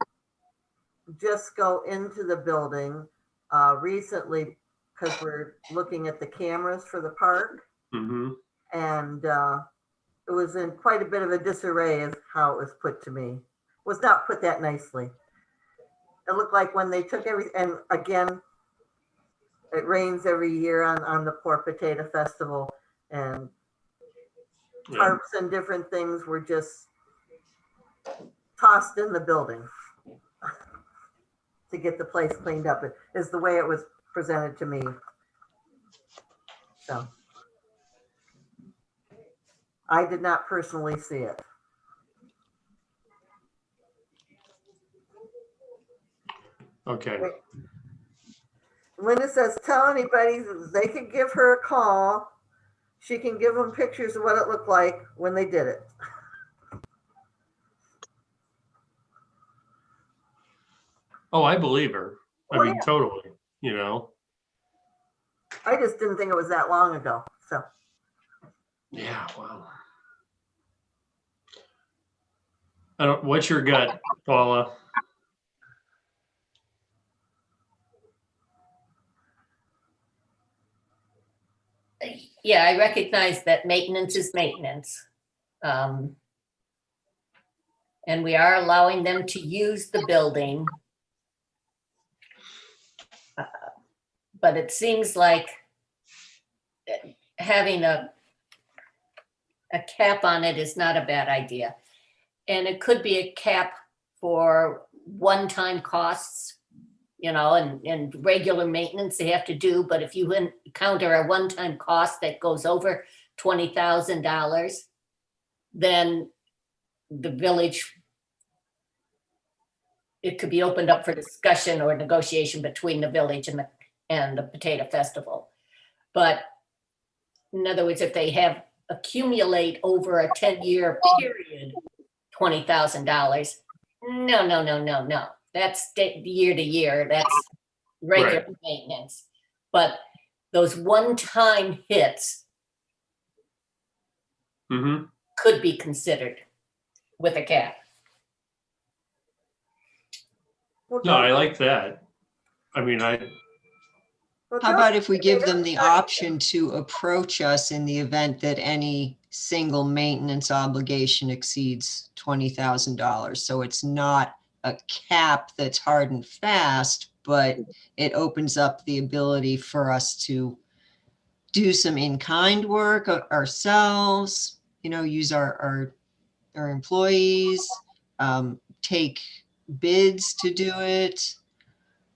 just go into the building recently because we're looking at the cameras for the park. Mm-hmm. And it was in quite a bit of a disarray of how it was put to me. It was not put that nicely. It looked like when they took everything, and again, it rains every year on the poor Potato Festival, and tarps and different things were just tossed in the building to get the place cleaned up. It is the way it was presented to me. So I did not personally see it. Okay. Linda says, tell anybody they can give her a call. She can give them pictures of what it looked like when they did it. Oh, I believe her. I Oh, mean, yeah. totally, you know? I just didn't think it was that long ago. So Yeah, wow. What's your gut, Paula? Yeah, I recognize that maintenance is maintenance. And we are allowing them to use the building. But it seems like having a cap on it is not a bad idea. And it could be a cap for one-time costs, you know, and regular maintenance they have to do. But if you encounter a one-time cost that goes over $20,000, then the village, it could be opened up for discussion or negotiation between the village and the Potato Festival. But in other words, if they have accumulate over a 10-year period, $20,000, no. That's year to year. That's regular maintenance. But those one-time hits Mm-hmm. could be considered with a cap. No, I like that. I mean, How about if we give them the option to approach us in the event that any single maintenance obligation exceeds $20,000? So it's not a cap that's hard and fast, but it opens up the ability for us to do some in-kind work ourselves, you know, use our employees, take bids to do it.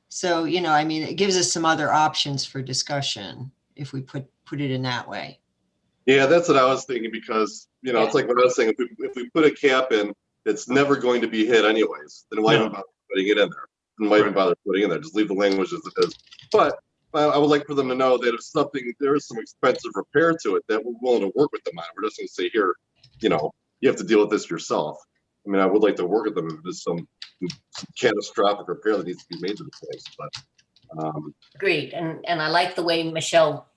So, you know, I mean, it gives us some other options for discussion if we put it in that way. Yeah, that's what I was thinking because, you know, it's like what I was saying, if we put a cap in, it's never going to be hit anyways. Then why even bother putting it in there? And why even bother putting it in there? Just leave the language as it is. But I would like for them to know that if there is some expensive repair to it, that we're willing to work with them on. We're just going to say, here, you know, you have to deal with this yourself. I mean, I would like to work with them if there's some catastrophic repair that needs to be made to the place. But Agreed. And I like the way Michelle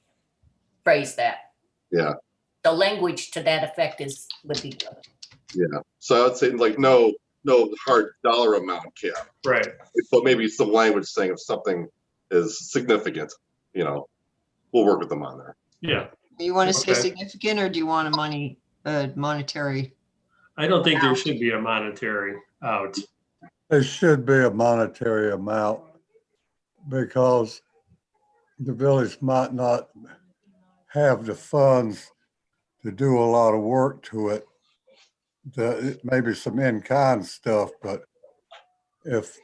phrased that. yeah. The language to that effect would be good. Yeah. So I would say like no hard dollar amount cap. right. But maybe some language saying if something is significant, you know, we'll work with them on there. Yeah. You want to say Okay. significant, or do you want a monetary? I don't think there should be a monetary out. There should be a monetary amount because the village might not have the funds to do a lot of work to it. Maybe some in-kind stuff, but if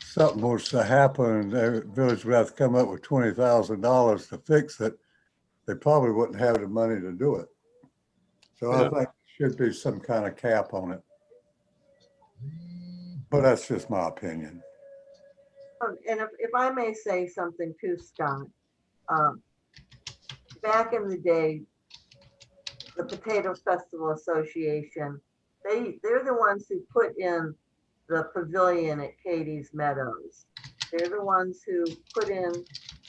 something was to happen, the village would have to come up with $20,000 to fix it. They probably wouldn't have the money to do it. So I think there should be some kind of cap on it. But that's just my opinion. And if I may say something too, Scott, Back in the day, the Potato Festival Association, they're the ones who put in the pavilion at Katie's Meadows. They're the ones who put in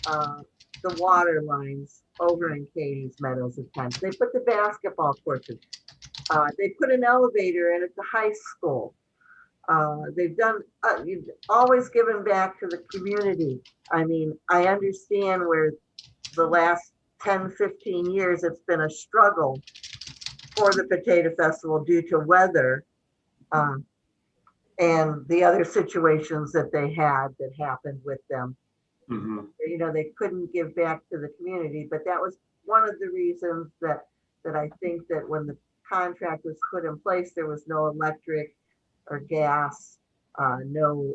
the water lines over in Katie's Meadows at times. They put the basketball courts in. They put an elevator in at the high school. They've done, always given back to the community. I mean, I understand where the last 10, 15 years, it's been a struggle for the Potato Festival due to weather and the other situations that they had that happened with them. Mhm. You know, they couldn't give back to the community, but that was one of the reasons that I think that when the contract was put in place, there was no electric or gas, no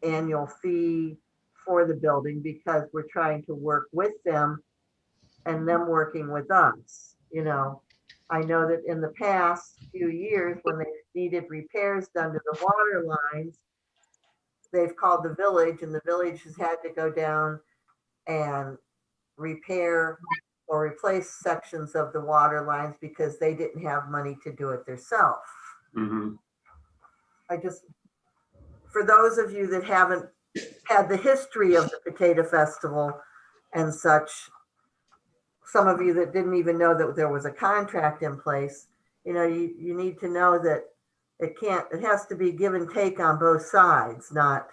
annual fee for the building, because we're trying to work with them and them working with us. You know, I know that in the past few years, when they needed repairs done to the water lines, they've called the village, and the village has had to go down and repair or replace sections of the water lines because they didn't have money to do it themselves. Mhm. I just, for those of you that haven't had the history of the Potato Festival and such, some of you that didn't even know that there was a contract in place, you know, you need to know that it has to be give and take on both sides, not.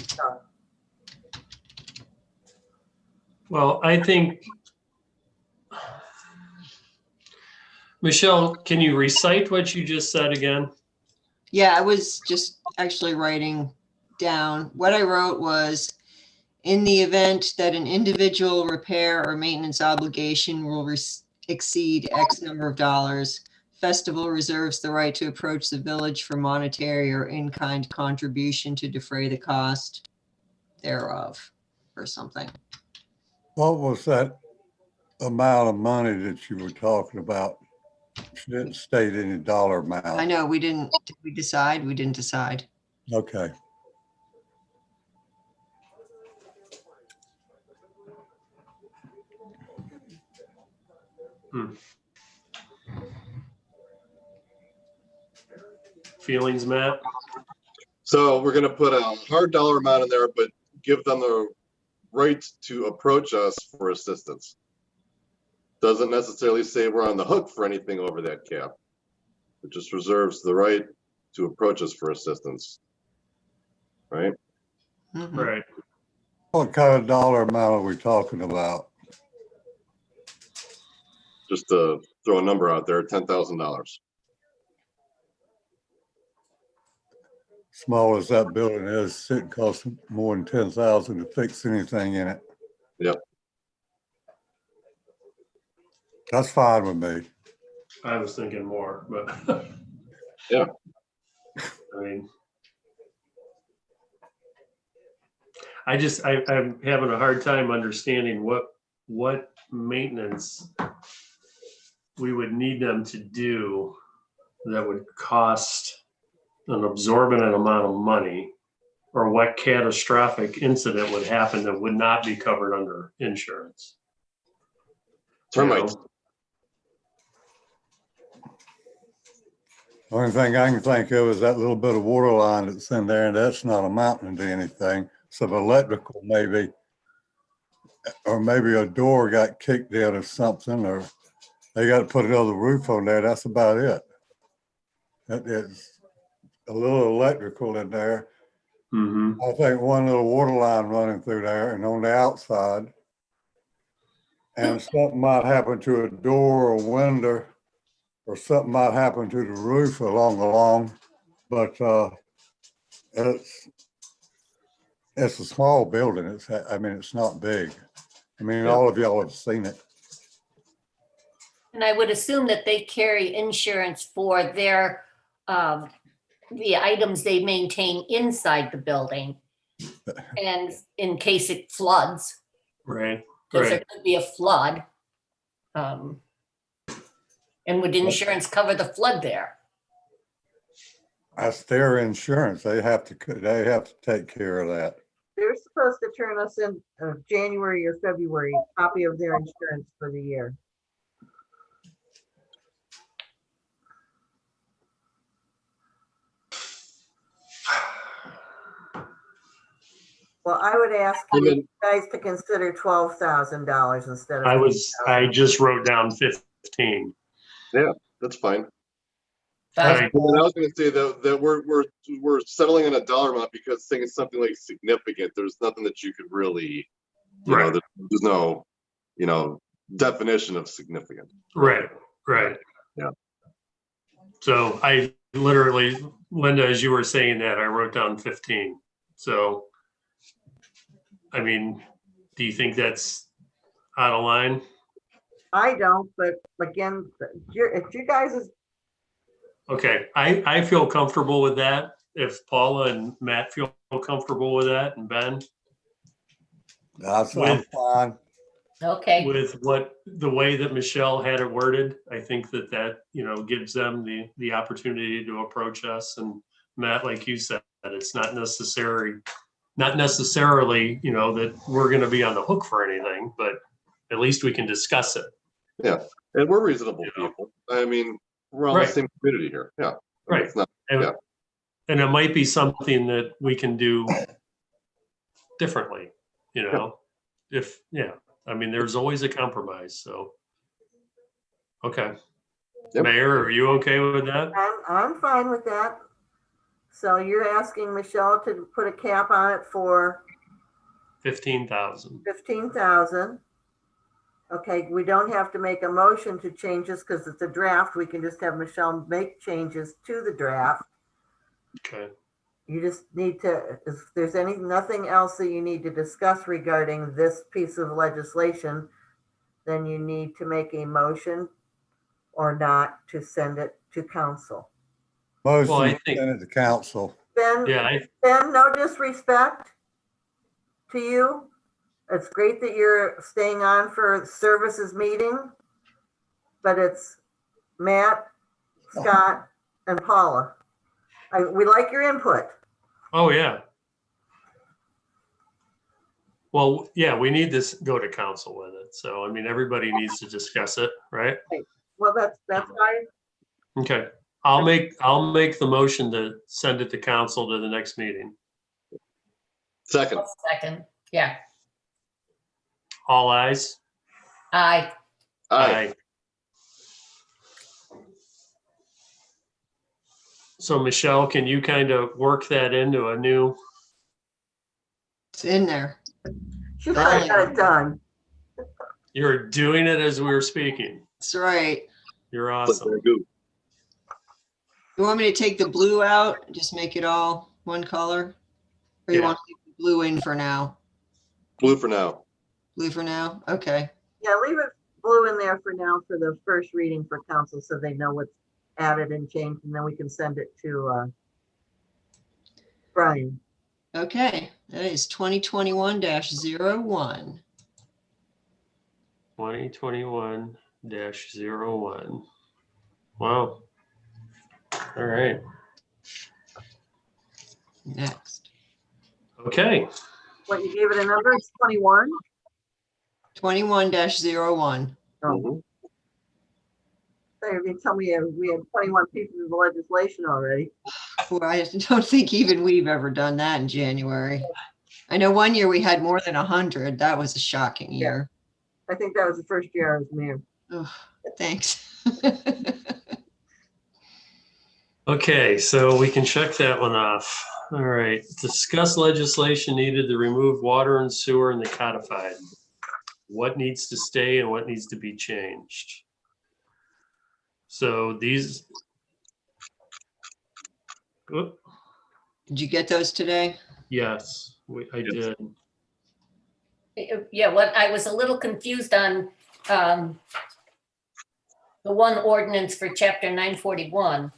So. Well, I think, Michelle, can you recite what you just said again? Yeah, I was just actually writing down. What I wrote was, in the event that an individual repair or maintenance obligation will exceed X number of dollars, festival reserves the right to approach the village for monetary or in-kind contribution to defray the cost thereof, or something. What was that amount of money that you were talking about? She didn't state any dollar amount. I know, did we decide? We didn't decide. Okay. Feelings, Matt? So we're gonna put a hard dollar amount in there, but give them the right to approach us for assistance. Doesn't necessarily say we're on the hook for anything over that cap. It just reserves the right to approach us for assistance. Right? Mhm. Right. What kind of dollar amount are we talking about? Just to throw a number out there, $10,000. Small as that building is, it costs more than 10,000 to fix anything in it. Yep. That's fine with me. I was thinking more, but Yeah. I mean, I'm having a hard time understanding what maintenance we would need them to do that would cost an exorbitant amount of money, or what catastrophic incident would happen that would not be covered under insurance. Termites. You know? Only thing I can think of is that little bit of water line that's in there, and that's not amounting to anything. So the electrical maybe, or maybe a door got kicked in or something, or they got to put another roof on there. That's about it. That is a little electrical in there. Mhm. I think one little water line running through there and on the outside. And something might happen to a door or window, or something might happen to the roof along. But it's a small building. It's not big. I mean, Yeah. all of y'all have seen it. And I would assume that they carry insurance for their, the items they maintain inside the building. And in case it floods, Right. because there Right. could be a flood. And would insurance cover the flood there? That's their insurance. They have to take care of that. they're supposed to turn us in January or February, copy of their insurance for the year. Well, I would ask And you then- guys to consider $12,000 instead of. I just wrote down 15. That's fine. Fine. Right. And I was gonna say that we're settling on a dollar amount because saying it's something like significant, there's nothing that you could really, you know, Right. there's no, you know, definition of significant. Right. Yeah. So I literally, Linda, as you were saying that, I wrote down 15. So, I mean, do you think that's out of line? I don't, but again, if you guys is, Okay, I feel comfortable with that. If Paula and Matt feel comfortable with that, and Ben, I'm With- fine. Okay, with the way that Michelle had it worded, I think that, you know, gives them the opportunity to approach us. And Matt, like you said, it's not necessarily, you know, that we're going to be on the hook for anything, but at least we can discuss it. And we're reasonable people. I mean, we're all the Right. same community here. Yeah. I mean, Right. It's not, And, Yeah. and it might be something that we can do differently, you know, I mean, there's always a compromise, so. Okay. Yep. Mayor, are you okay with that? I'm fine with that. So you're asking Michelle to put a cap on it for 15,000. 15,000. Okay, we don't have to make a motion to change this because it's a draft. We can just have Michelle make changes to the draft. Okay. You just need to, if there's nothing else that you need to discuss regarding this piece of legislation, then you need to make a motion or not to send it to council. Motion Well, I to think- send it to council. Ben, Yeah, Ben, no disrespect to you. It's great that you're staying on for services meeting, but it's Matt, Scott, and Paula. We like your input. oh, yeah. Well, yeah, we need to go to council with it. So, I mean, everybody needs to discuss it, right? Well, that's fine. Okay. I'll make the motion to send it to council to the next meeting. second. second, yeah, All ayes? aye. Aye. So Michelle, can you kind of work that into a new, It's in there. She's already got it done. you're doing it as we were speaking. That's right. You're Look, awesome. very good. You want me to take the blue out, just make it all one color? Or you Yeah. want to leave the blue in for now? Blue for now. Blue for now? Okay. Yeah, leave it blue in there for now for the first reading for council so they know what's added and changed, and then we can send it to Brian. Okay, that is 2021-01. 2021-01. Wow. All right. Next. Okay. What, you gave it a number? It's 21? 21-01. Mhm. So you didn't tell me we had 21 pieces of legislation already. Boy, I don't think even we've ever done that in January. I know one year we had more than 100. That was a shocking year. I think that was the first year I was mayor. Oh, thanks. Okay, so we can check that one off. All right. Discuss legislation needed to remove water and sewer in the codified. What needs to stay and what needs to be changed? So these. Oop, Did you get those today? yes, I did. Yeah, what I was a little confused on, the one ordinance for chapter 941.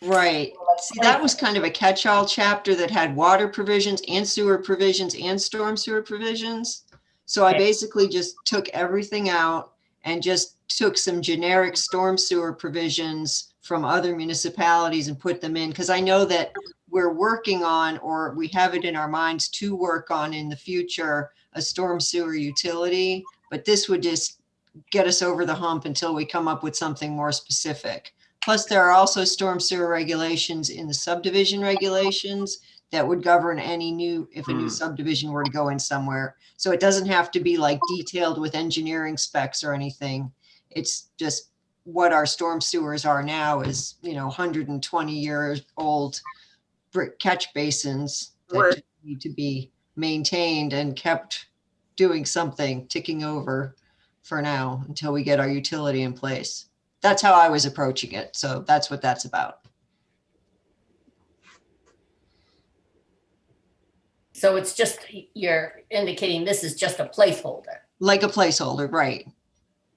Right. See, that was kind of a catch-all chapter that had water provisions and sewer provisions and storm sewer provisions. So I basically just took everything out and just took some generic storm sewer provisions from other municipalities and put them in, because I know that we're working on, or we have it in our minds to work on in the future, a storm sewer utility, but this would just get us over the hump until we come up with something more specific. Plus, there are also storm sewer regulations in the subdivision regulations that would govern any new, if a new subdivision were to go in somewhere. So it doesn't have to be like detailed with engineering specs or anything. It's just what our storm sewers are now is, 120-year-old brick catch basins that just need to be maintained and kept doing something, ticking over for now until we get our utility in place. That's how I was approaching it. So that's what that's about. So it's just, you're indicating this is just a placeholder. Like a placeholder, right?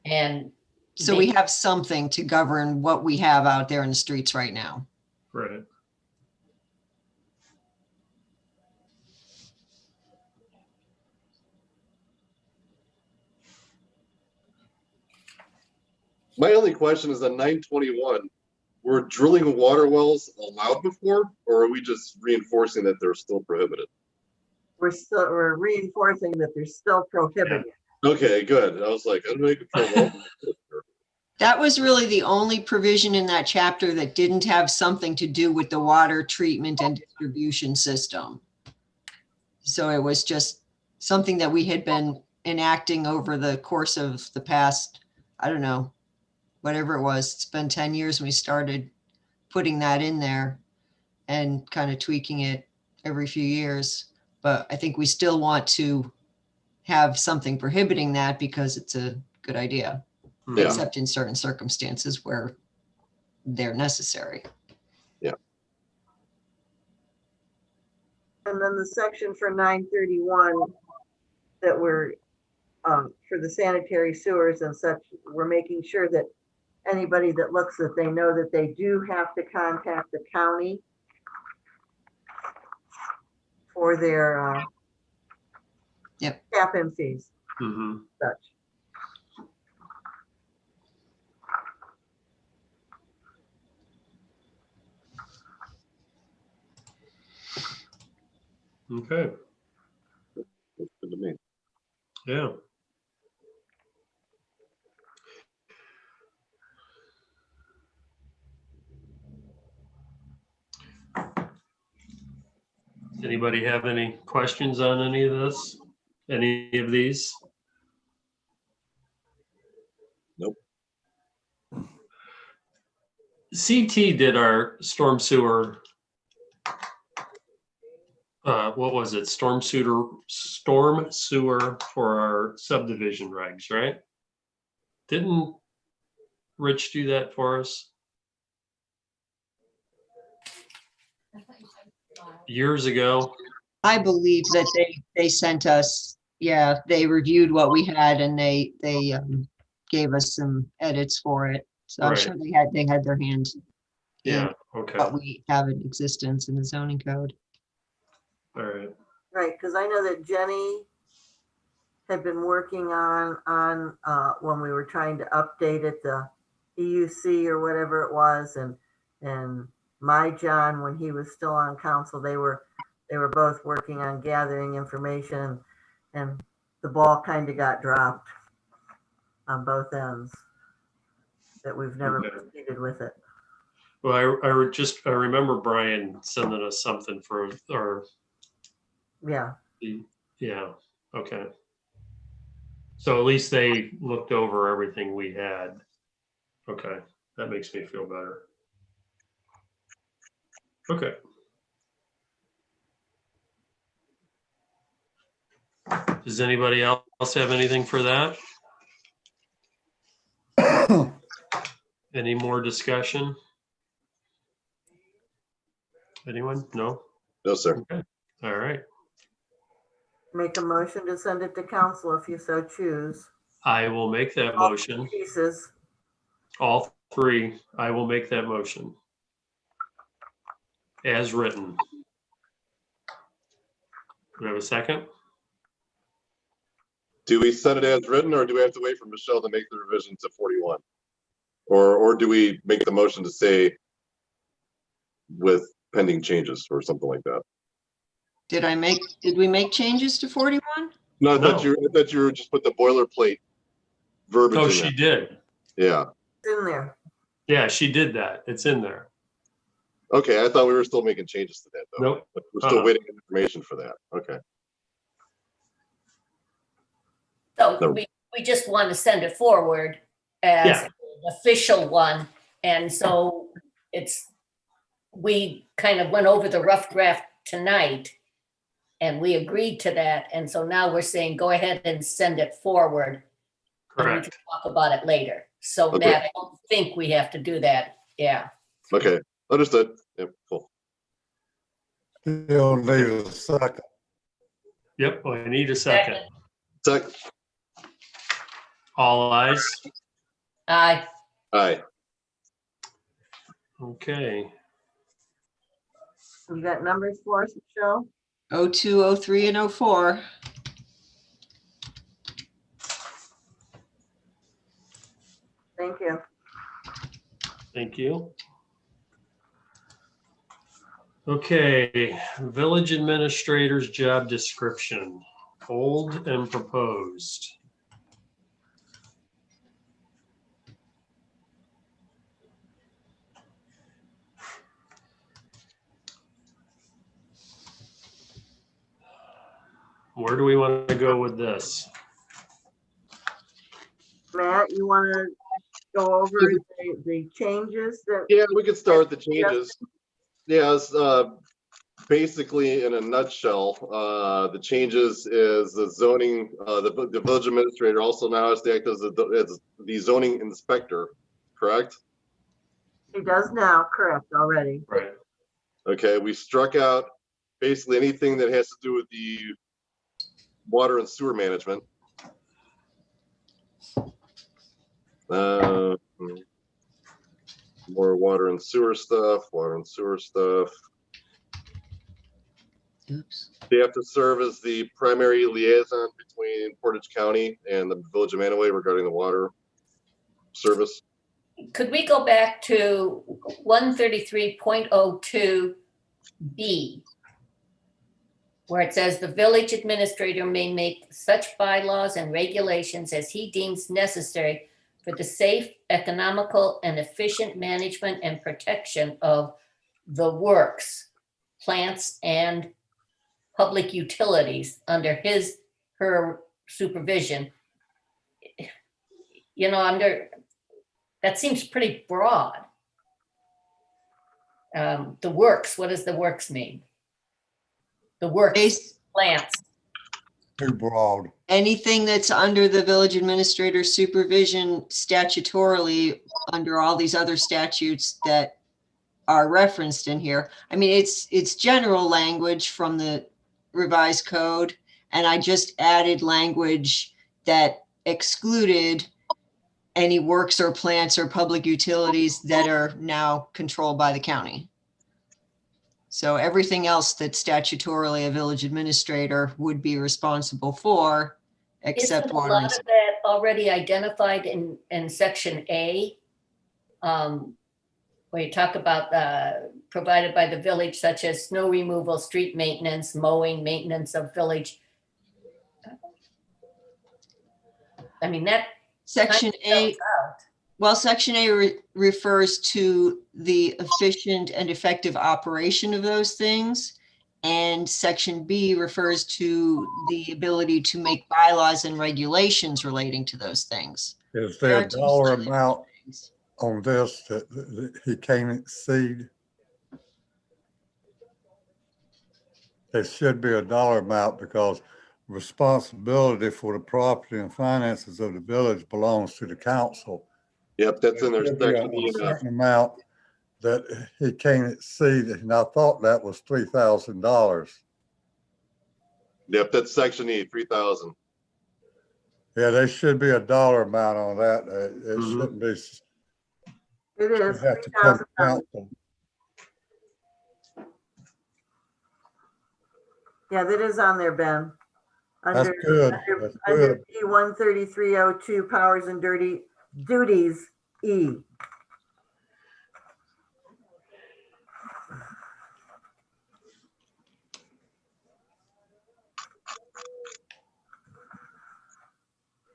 And so we have something to govern what we have out there in the streets right now. Right. My only question is on 921, were drilling water wells allowed before, or are we just reinforcing that they're still prohibited? We're reinforcing that they're still prohibited. Okay, good. I was like, I'm making sure. That was really the only provision in that chapter that didn't have something to do with the water treatment and distribution system. So it was just something that we had been enacting over the course of the past, I don't know, whatever it was. It's been 10 years when we started putting that in there and kind of tweaking it every few years. But I think we still want to have something prohibiting that because it's a good idea, except in certain circumstances where they're necessary. Yeah. And then the section for 931 that we're for the sanitary sewers and such, we're making sure that anybody that looks, that they know that they do have to contact the county for their tap-in fees. Such. Okay. Good to me. Yeah. Anybody have any questions on any of this? Any of these? Nope. CT did our storm sewer. What was it? Storm sewer for our subdivision regs, right? Didn't Rich do that for us years ago? I believe that they sent us, they reviewed what we had and they gave us some edits for it. So I'm sure they had their hands in what we have in existence in the zoning code. All right. Right, because I know that Jenny had been working on when we were trying to update it, the EUC or whatever it was, and my John, when he was still on council, they were both working on gathering information, and the ball kind of got dropped on both ends, that we've never proceeded with it. Well, I remember Brian sending us something for our. Yeah. Okay. So at least they looked over everything we had. Okay. That makes me feel better. Okay. Does anybody else have anything for that? Any more discussion? Anyone? No? No, sir. Okay. All right. Make a motion to send it to council if you so choose. I will make that motion. Pieces. All three. I will make that motion. As written. Do we have a second? Do we send it as written, or do we have to wait for Michelle to make the revision to 41? Or do we make the motion to say with pending changes or something like that. Did we make changes to 41? No, I No. thought you were just put the boilerplate verbiage Oh, in she there. did. Yeah. It's in there. Yeah, she did that. It's in there. Okay, I thought we were still making changes to that though. Nope. But we're still Uh-uh. waiting on information for that. Okay. So No. we just want to send it forward as Yeah. an official one. And so we kind of went over the rough draft tonight and we agreed to that. And so now we're saying, go ahead and send it forward. And we can Correct. talk about it later. So Okay. Matt, I don't think we have to do that. Yeah. Okay, understood. Yep, cool. Still need a second. Yep, I need a second. Second. All ayes. Aye. Aye. Okay. You got numbers for us, Michelle? 02, 03, and 04. Thank you. Thank you. Okay, village administrator's job description, old and proposed. Where do we want to go with this? Matt, you want to go over the changes that? Yeah, we could start with the changes. Yes, basically in a nutshell, the changes is the zoning, the village administrator also now has to act as the zoning inspector, correct? He does now, correct, already. Right. Okay, we struck out basically anything that has to do with the water and sewer management. More water and sewer stuff. Oops. They have to serve as the primary liaison between Portage County and the Village of Mantua regarding the water service. Could we go back to 133.02B, where it says the village administrator may make such bylaws and regulations as he deems necessary for the safe, economical, and efficient management and protection of the works, plants, and public utilities under her supervision. You know, that seems pretty broad. The works, what does the works mean? The works, plants. Too broad. Anything that's under the village administrator's supervision statutorily under all these other statutes that are referenced in here. I mean, it's general language from the revised code, and I just added language that excluded any works or plants or public utilities that are now controlled by the county. So everything else that statutorily a village administrator would be responsible for, except Isn't a water. lot of that already identified in section A? Where you talk about provided by the village, such as snow removal, street maintenance, mowing, maintenance of village. I mean, that. Section A, well, section A refers to the efficient and effective operation of those things. And section B refers to the ability to make bylaws and regulations relating to those things. Is there a dollar amount on this that he can't exceed? There should be a dollar amount because responsibility for the property and finances of the village belongs to the council. Yep, that's in there. Should be a certain amount that he can't exceed, and I thought that was $3,000. Yep, that's section E, 3,000. Yeah, there should be a dollar amount on that. It Mhm. shouldn't be. It is Should have to come to $3,000. council. Yeah, that is on there, Ben. That's good. That's Under good. P 13302 powers and duties E.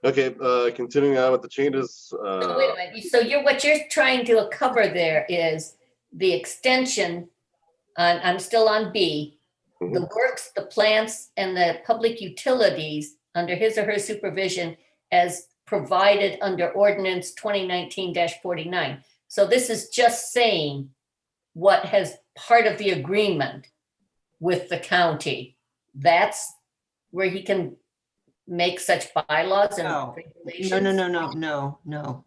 Okay, continuing on with the changes. So wait a minute, so what you're trying to cover there is the extension, I'm still on B, the works, the plants, and the public utilities under his or her supervision as provided under ordinance 2019-49. So this is just saying what has part of the agreement with the county. That's where he can make such bylaws and No. regulations? No.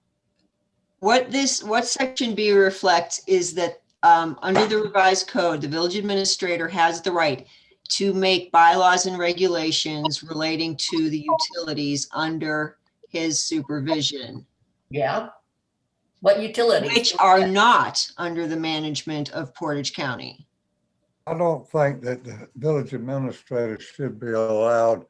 What section B reflects is that under the revised code, the village administrator has the right to make bylaws and regulations relating to the utilities under his supervision, Yeah. What utilities? which are not under the management of Portage County. I don't think that the village administrator should be allowed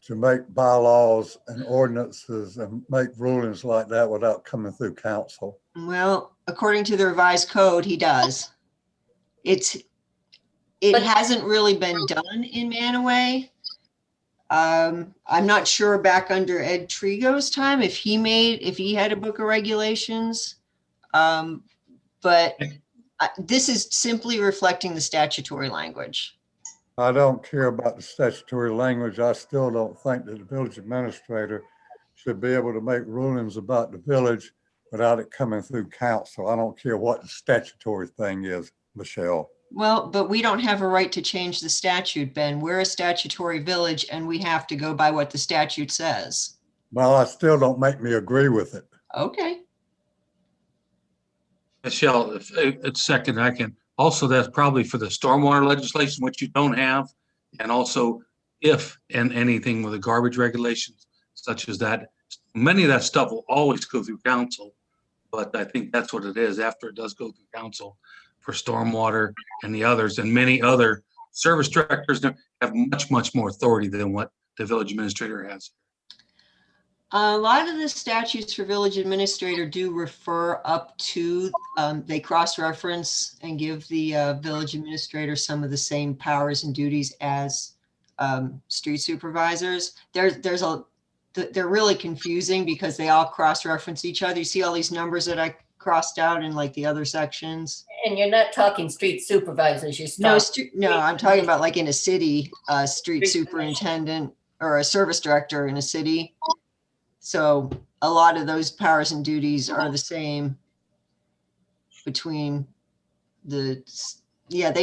to make bylaws and ordinances and make rulings like that without coming through council. Well, according to the revised code, he does. It But- hasn't really been done in Manaway. I'm not sure back under Ed Trigo's time if he had a book of regulations. But this is simply reflecting the statutory language. I don't care about the statutory language. I still don't think that the village administrator should be able to make rulings about the village without it coming through council. I don't care what the statutory thing is, Michelle. Well, but we don't have a right to change the statute, Ben. We're a statutory village and we have to go by what the statute says. Well, I still don't make me agree with it. Okay. Michelle, if it's second, I can, also that's probably for the stormwater legislation, which you don't have. And also if, and anything with the garbage regulations such as that, many of that stuff will always go through council. But I think that's what it is after it does go through council for stormwater and the others, and many other service directors have much more authority than what the village administrator has. A lot of the statutes for village administrator do refer up to, they cross-reference and give the village administrator some of the same powers and duties as street supervisors. They're really confusing because they all cross-reference each other. You see all these numbers that I crossed out in like the other sections? And you're not talking street supervisors, you're No, I'm talking about like in a city, a street superintendent or a service director in a city. So a lot of those powers and duties are the same between they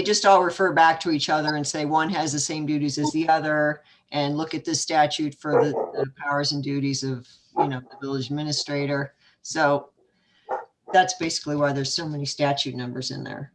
just all refer back to each other and say one has the same duties as the other, and look at the statute for the powers and duties of, the village administrator. So that's basically why there's so many statute numbers in there.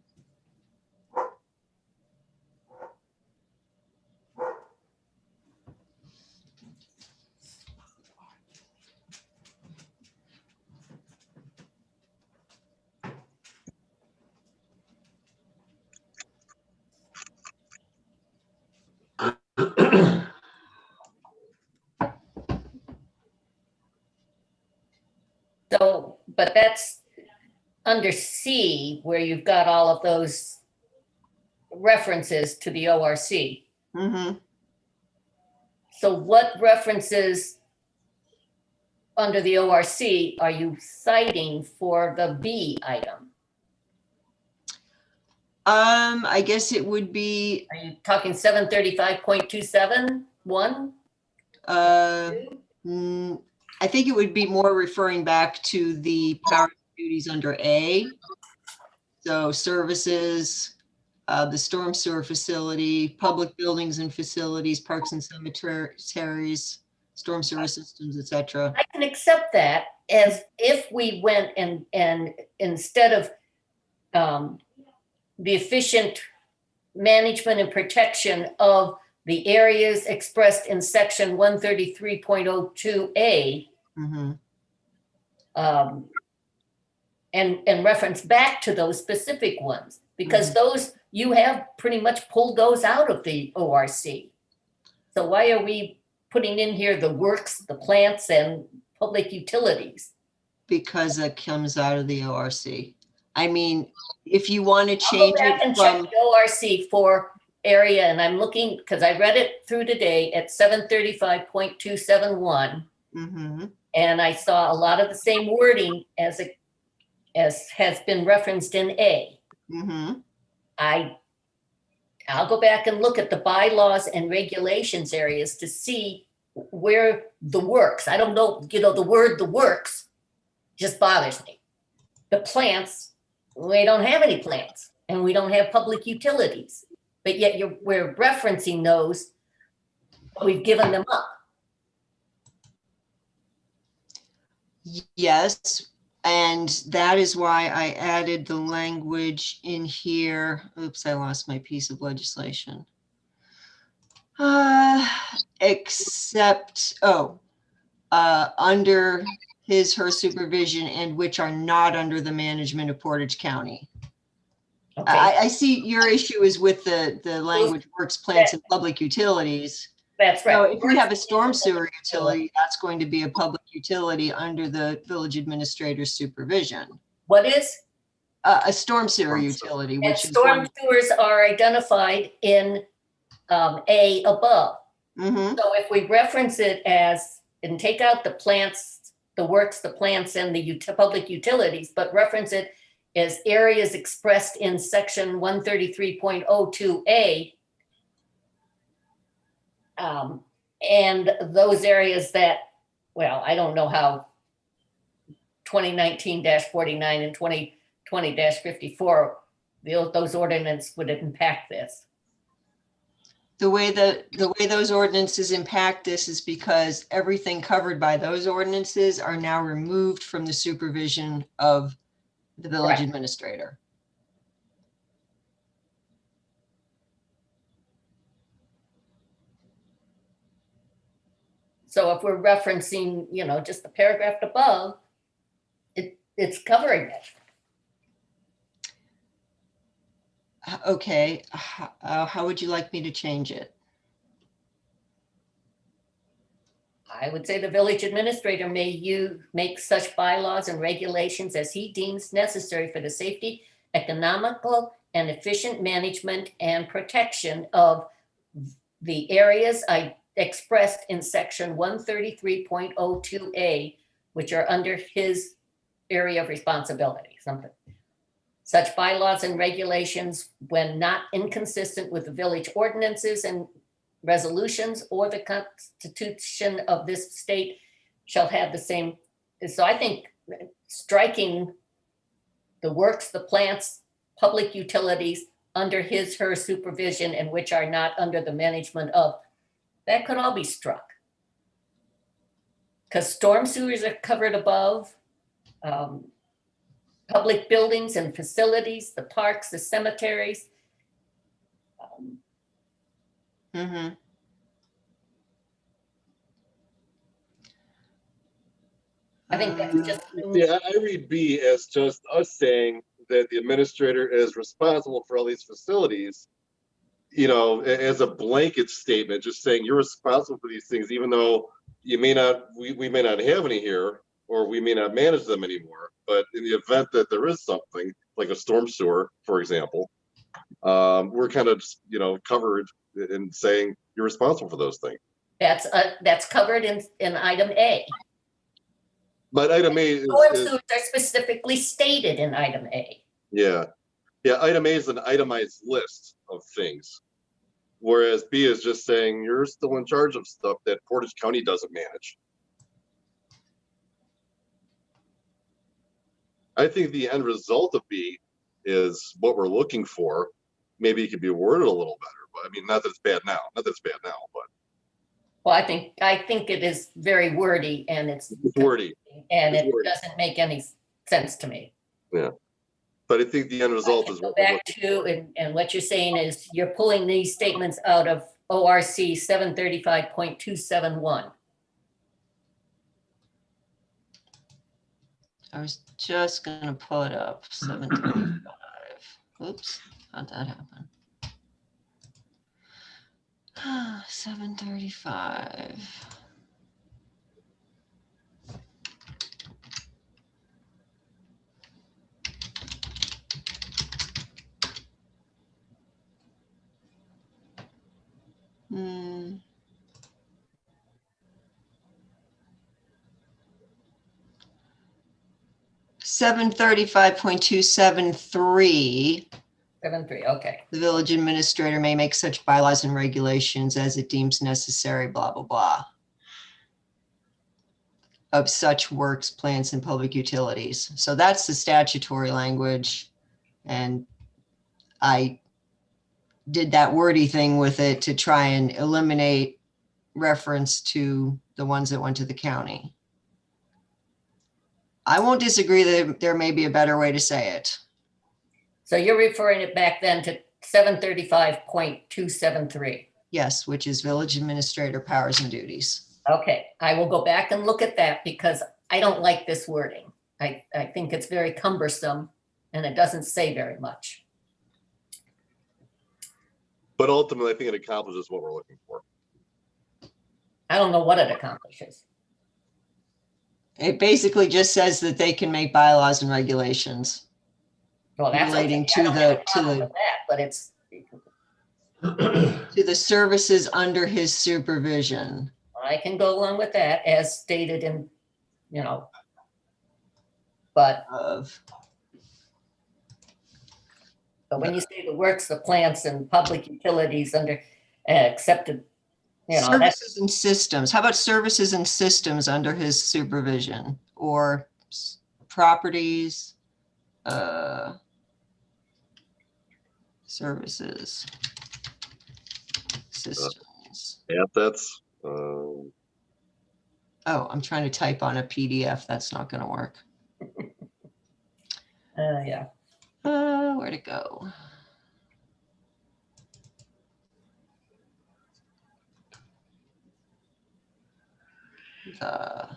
So, but that's under C where you've got all of those references to the ORC. Mm-hmm. So what references under the ORC are you citing for the B item? I guess it would be, Are you talking 735.271? I think it would be more referring back to the power and duties under A. So services, the storm sewer facility, public buildings and facilities, parks and cemeteries, storm sewer systems, etc. I can accept that as if we went and instead of the efficient management and protection of the areas expressed in section 133.02A, Mm-hmm. And reference back to those specific ones, because those, you have pretty much pulled those out of the ORC. So why are we putting in here the works, the plants, and public utilities? Because that comes out of the ORC. I mean, if you want to I'll change go back it and check from, the ORC for area, and I'm looking, because I read it through today at 735.271. Mm-hmm. And I saw a lot of the same wording as has been referenced in A. Mm-hmm. I'll go back and look at the bylaws and regulations areas to see where the works. I don't know, the word the works just bothers me. The plants, we don't have any plants and we don't have public utilities, but yet we're referencing those, but we've given them up. Yes, and that is why I added the language in here. Oops, I lost my piece of legislation. Except, under his, her supervision and which are not under the management of Portage County. Okay, I see your issue is with the language works, plants, and public utilities. that's No, right. if we have a storm sewer utility, that's going to be a public utility under the village administrator's supervision. What is? A storm sewer utility, And which is storm sewers are identified in A above. Mm-hmm. So if we reference it as, and take out the plants, the works, the plants, and the public utilities, but reference it as areas expressed in section 133.02A. And those areas that, well, I don't know how 2019-49 and 2020-54, those ordinance would impact this. The way those ordinances impact this is because everything covered by those ordinances are now removed from the supervision of the village Right. administrator. So if we're referencing, just the paragraph above, it's covering it. Okay, how would you like me to change it? I would say the village administrator may make such bylaws and regulations as he deems necessary for the safety, economical, and efficient management and protection of the areas I expressed in section 133.02A, which are under his area of responsibility, something. Such bylaws and regulations, when not inconsistent with the village ordinances and resolutions or the Constitution of this state, shall have the same. So I think striking the works, the plants, public utilities under his, her supervision, and which are not under the management of, that could all be struck. Because storm sewers are covered above, public buildings and facilities, the parks, the cemeteries. Mm-hmm. I think that's just. Yeah, I read B as just us saying that the administrator is responsible for all these facilities, as a blanket statement, just saying you're responsible for these things, even though we may not have any here, or we may not manage them anymore. But in the event that there is something like a storm sewer, for example, we're kind of just, covered in saying you're responsible for those things. That's covered in item A. But item A Storm is, sewers are specifically stated in item A. yeah, item A is an itemized list of things, whereas B is just saying you're still in charge of stuff that Portage County doesn't manage. I think the end result of B is what we're looking for. Maybe it could be worded a little better, but I mean, not that it's bad now, but Well, I think it is very wordy, and it's wordy, and it's it wordy. doesn't make any sense to me. Yeah, but I think the end result is Go what we're back to, and what you're saying is you're pulling these statements out of ORC 735.271. I was just gonna pull it up. 735. Oops, how'd that happen? 735. 735.273, 7.3, okay. the village administrator may make such bylaws and regulations as it deems necessary, blah, blah, blah, of such works, plants, and public utilities. So that's the statutory language. And I did that wordy thing with it to try and eliminate reference to the ones that went to the county. I won't disagree that there may be a better way to say it. So you're referring it back then to 735.273. Yes, which is village administrator powers and duties. Okay, I will go back and look at that because I don't like this wording. I think it's very cumbersome and it doesn't say very much. But ultimately, I think it accomplishes what we're looking for. I don't know what it accomplishes. It basically just says that they can make bylaws and regulations Well, that's relating okay. I don't have a problem with that, but it's to the services under his supervision. I can go along with that as stated in, you know, but Of, when you say the works, the plants and public utilities under accepted, you know, that's services and systems. How about services and systems under his supervision, or properties, services, systems. Yeah, that's, Oh, I'm trying to type on a PDF. That's not going to work. yeah. Where'd it go? The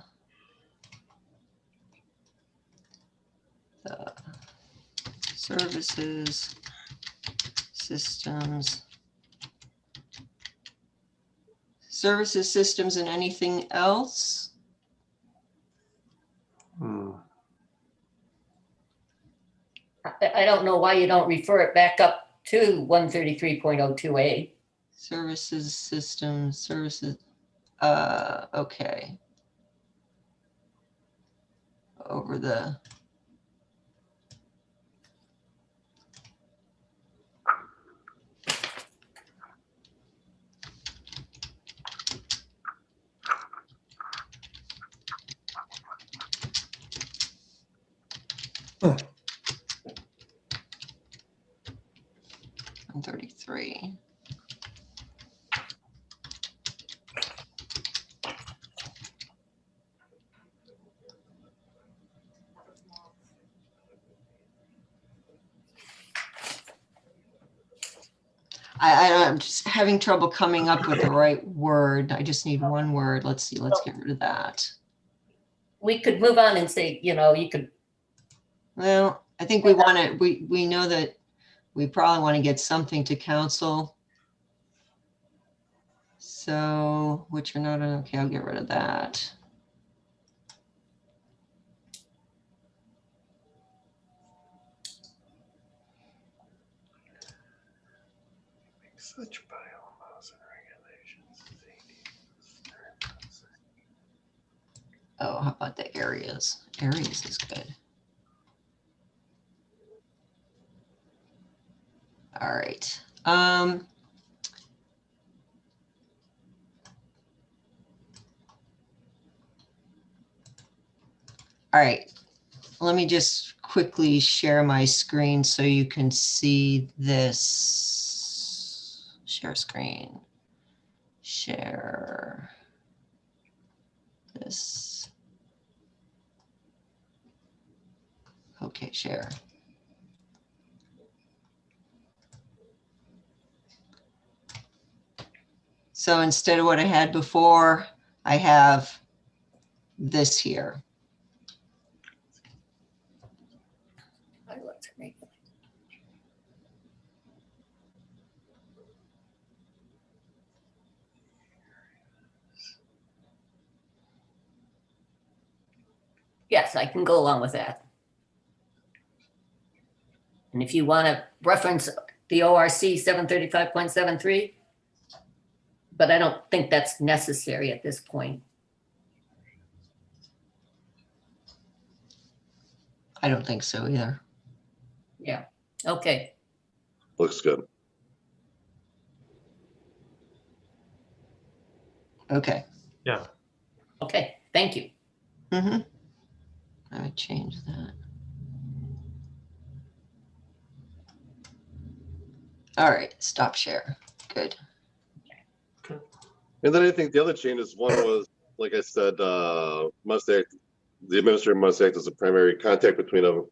services, systems, and anything else? I don't know why you don't refer it back up to 133.02A. Services, systems, services. Okay. Over the. Huh. 133. I'm just having trouble coming up with the right word. I just need one word. Let's see. Let's get rid of that. We could move on and say, you know, you could. Well, I think we want to, we know that we probably want to get something to council. So, which are not, okay, I'll get rid of that. such bylaws and regulations. Oh, how about the areas? Areas is good. All right. All right. Let me just quickly share my screen so you can see this. Share screen. Share this. Okay, share. So instead of what I had before, I have this here. Yes, I can go along with that. And if you want to reference the ORC 735.73, but I don't think that's necessary at this point. I don't think so either. Yeah, okay. Looks good. Okay. Yeah. Okay, thank you. Mm-hmm. I would change that. All right, stop share. Good. And then I think the other changes, one was, like I said, must act, the administrator must act as a primary contact between a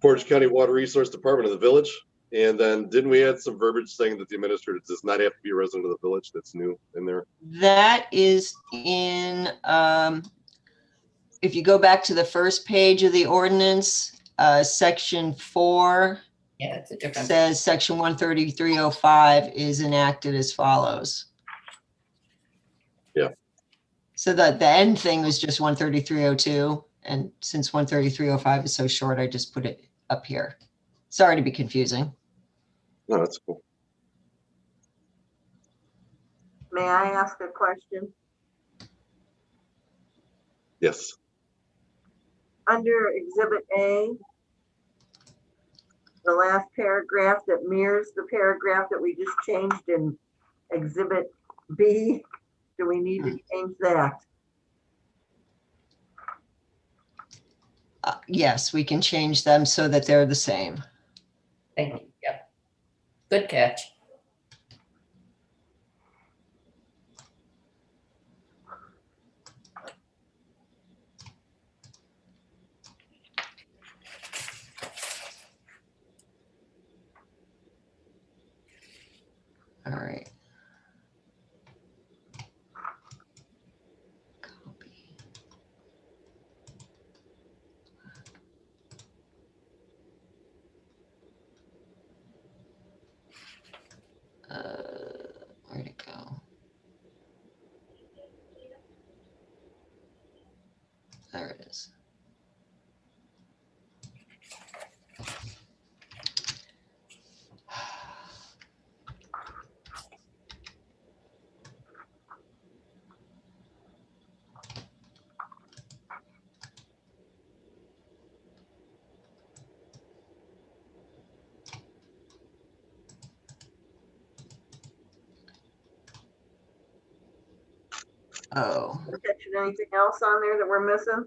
Portage County Water Resource Department and the village. And then didn't we add some verbiage saying that the administrator does not have to be a resident of the village? That's new in there. That is in, if you go back to the first page of the ordinance, section 4 Yeah, it's a different. says section 133.05 is enacted as follows. Yeah. So the end thing was just 133.02. And since 133.05 is so short, I just put it up here. Sorry to be confusing. No, that's cool. May I ask a question? Yes. Under Exhibit A, the last paragraph that mirrors the paragraph that we just changed in Exhibit B, do we need to change that? Yes, we can change them so that they're the same. Thank you. Yep. Good catch. All right. Copy. Where'd it go? There it is. Oh, Catching anything else on there that we're missing?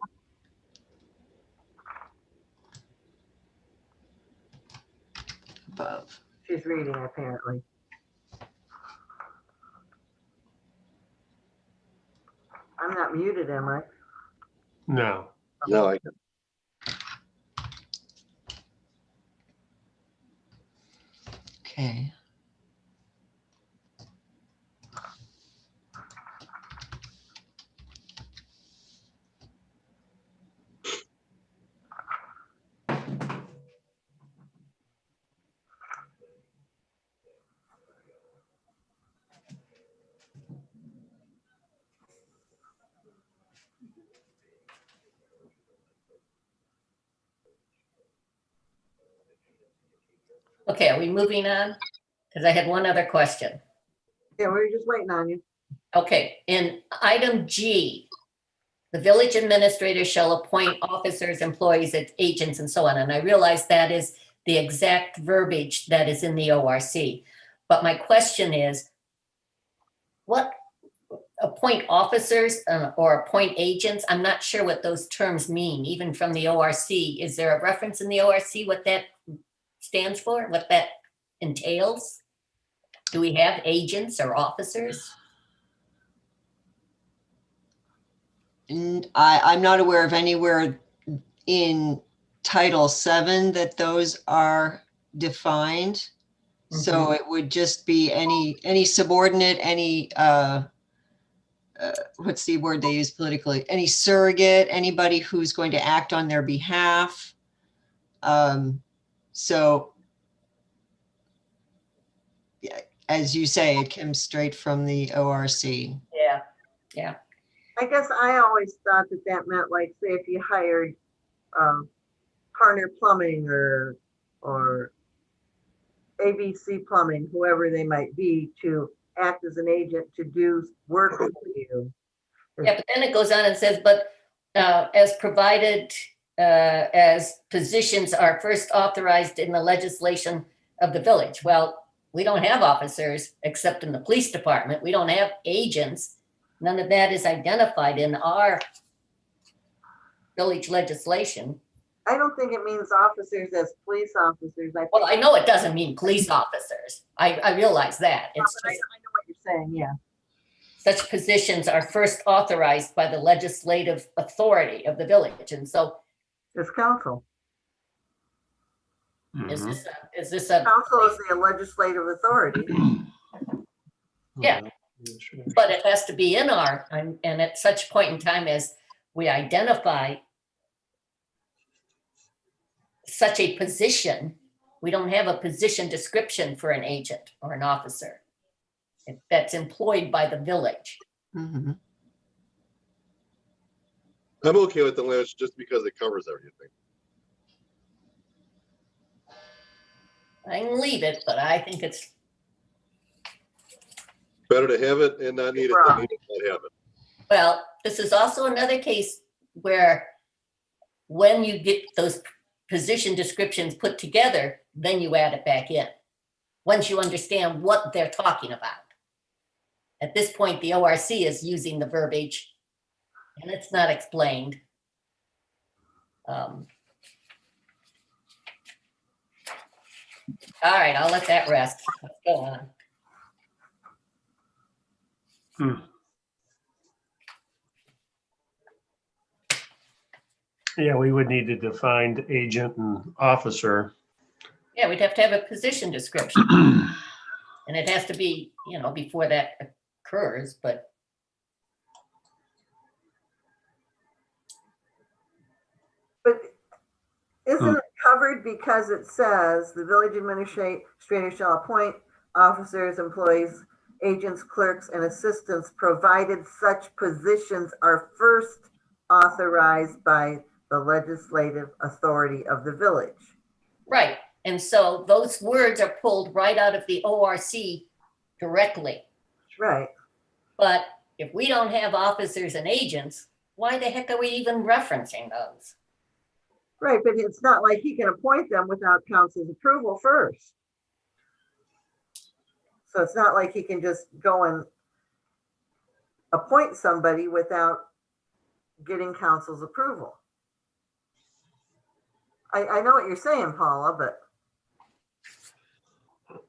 above. She's reading apparently. I'm not muted, am I? No. No, I can. Okay. Okay, are we moving on? Because I had one other question. Yeah, we were just waiting on you. Okay, in item G, the village administrator shall appoint officers, employees, agents, and so on. And I realize that is the exact verbiage that is in the ORC. But my question is, what appoint officers or appoint agents? I'm not sure what those terms mean, even from the ORC. Is there a reference in the ORC what that stands for, what that entails? Do we have agents or officers? I'm not aware of anywhere in Title VII that those are defined. So it would just be any subordinate, any, what's the word they use politically? Any surrogate, anybody who's going to act on their behalf. So, yeah, as you say, it comes straight from the ORC. Yeah, yeah. I guess I always thought that that meant, like, say if you hired Partner Plumbing or ABC Plumbing, whoever they might be, to act as an agent to do work for you. Yeah, but then it goes on and says, but as provided as positions are first authorized in the legislation of the village. Well, we don't have officers except in the police department. We don't have agents. None of that is identified in our village legislation. I don't think it means officers as police officers. Well, I know it doesn't mean police officers. I realize that. It's I just know what you're saying, yeah. such positions are first authorized by the legislative authority of the village. And so It's council. is Mhm. this a, Council is the legislative authority. Yeah. but it has to be in our, and at such point in time as we identify such a position, we don't have a position description for an agent or an officer that's employed by the village. Mhm. I'm okay with the language just because it covers everything. I can leave it, but I think it's, Better to have it and not need it than need it and not have it. well, this is also another case where when you get those position descriptions put together, then you add it back in. Once you understand what they're talking about. At this point, the ORC is using the verbiage and it's not explained. All right, I'll let that rest. Let's go on. Yeah, we would need to define agent and officer. Yeah, we'd have to have a position description. And it has to be, before that occurs, but But isn't it covered because it says the village administrator shall appoint officers, employees, agents, clerks, and assistants, provided such positions are first authorized by the legislative authority of the village. right. And so those words are pulled right out of the ORC directly. Right. But if we don't have officers and agents, why the heck are we even referencing those? Right, but it's not like he can appoint them without council's approval first. So it's not like he can just go and appoint somebody without getting council's approval. I know what you're saying, Paula, but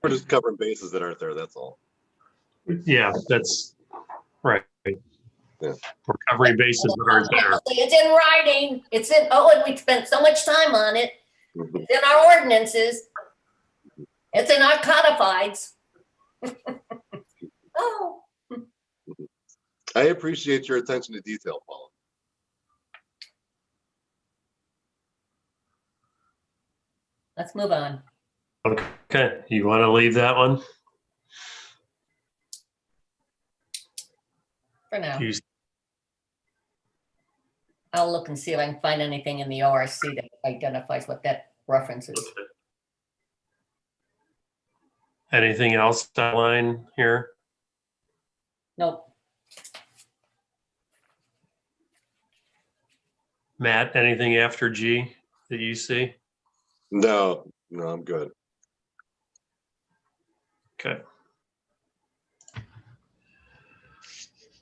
We're just covering bases that aren't there, that's all. Yeah, that's right. Yeah. We're covering bases that aren't there. It's in writing. It's in, and we spent so much time on it. Mhm. It's in our ordinances. It's in our codifieds. Oh, I appreciate your attention to detail, Paula. let's move on Okay, you want to leave that one? for now. You- I'll look and see if I can find anything in the ORC that identifies what that reference is. Anything else online here? Nope. Matt, anything after G that you see? No, I'm good. Okay.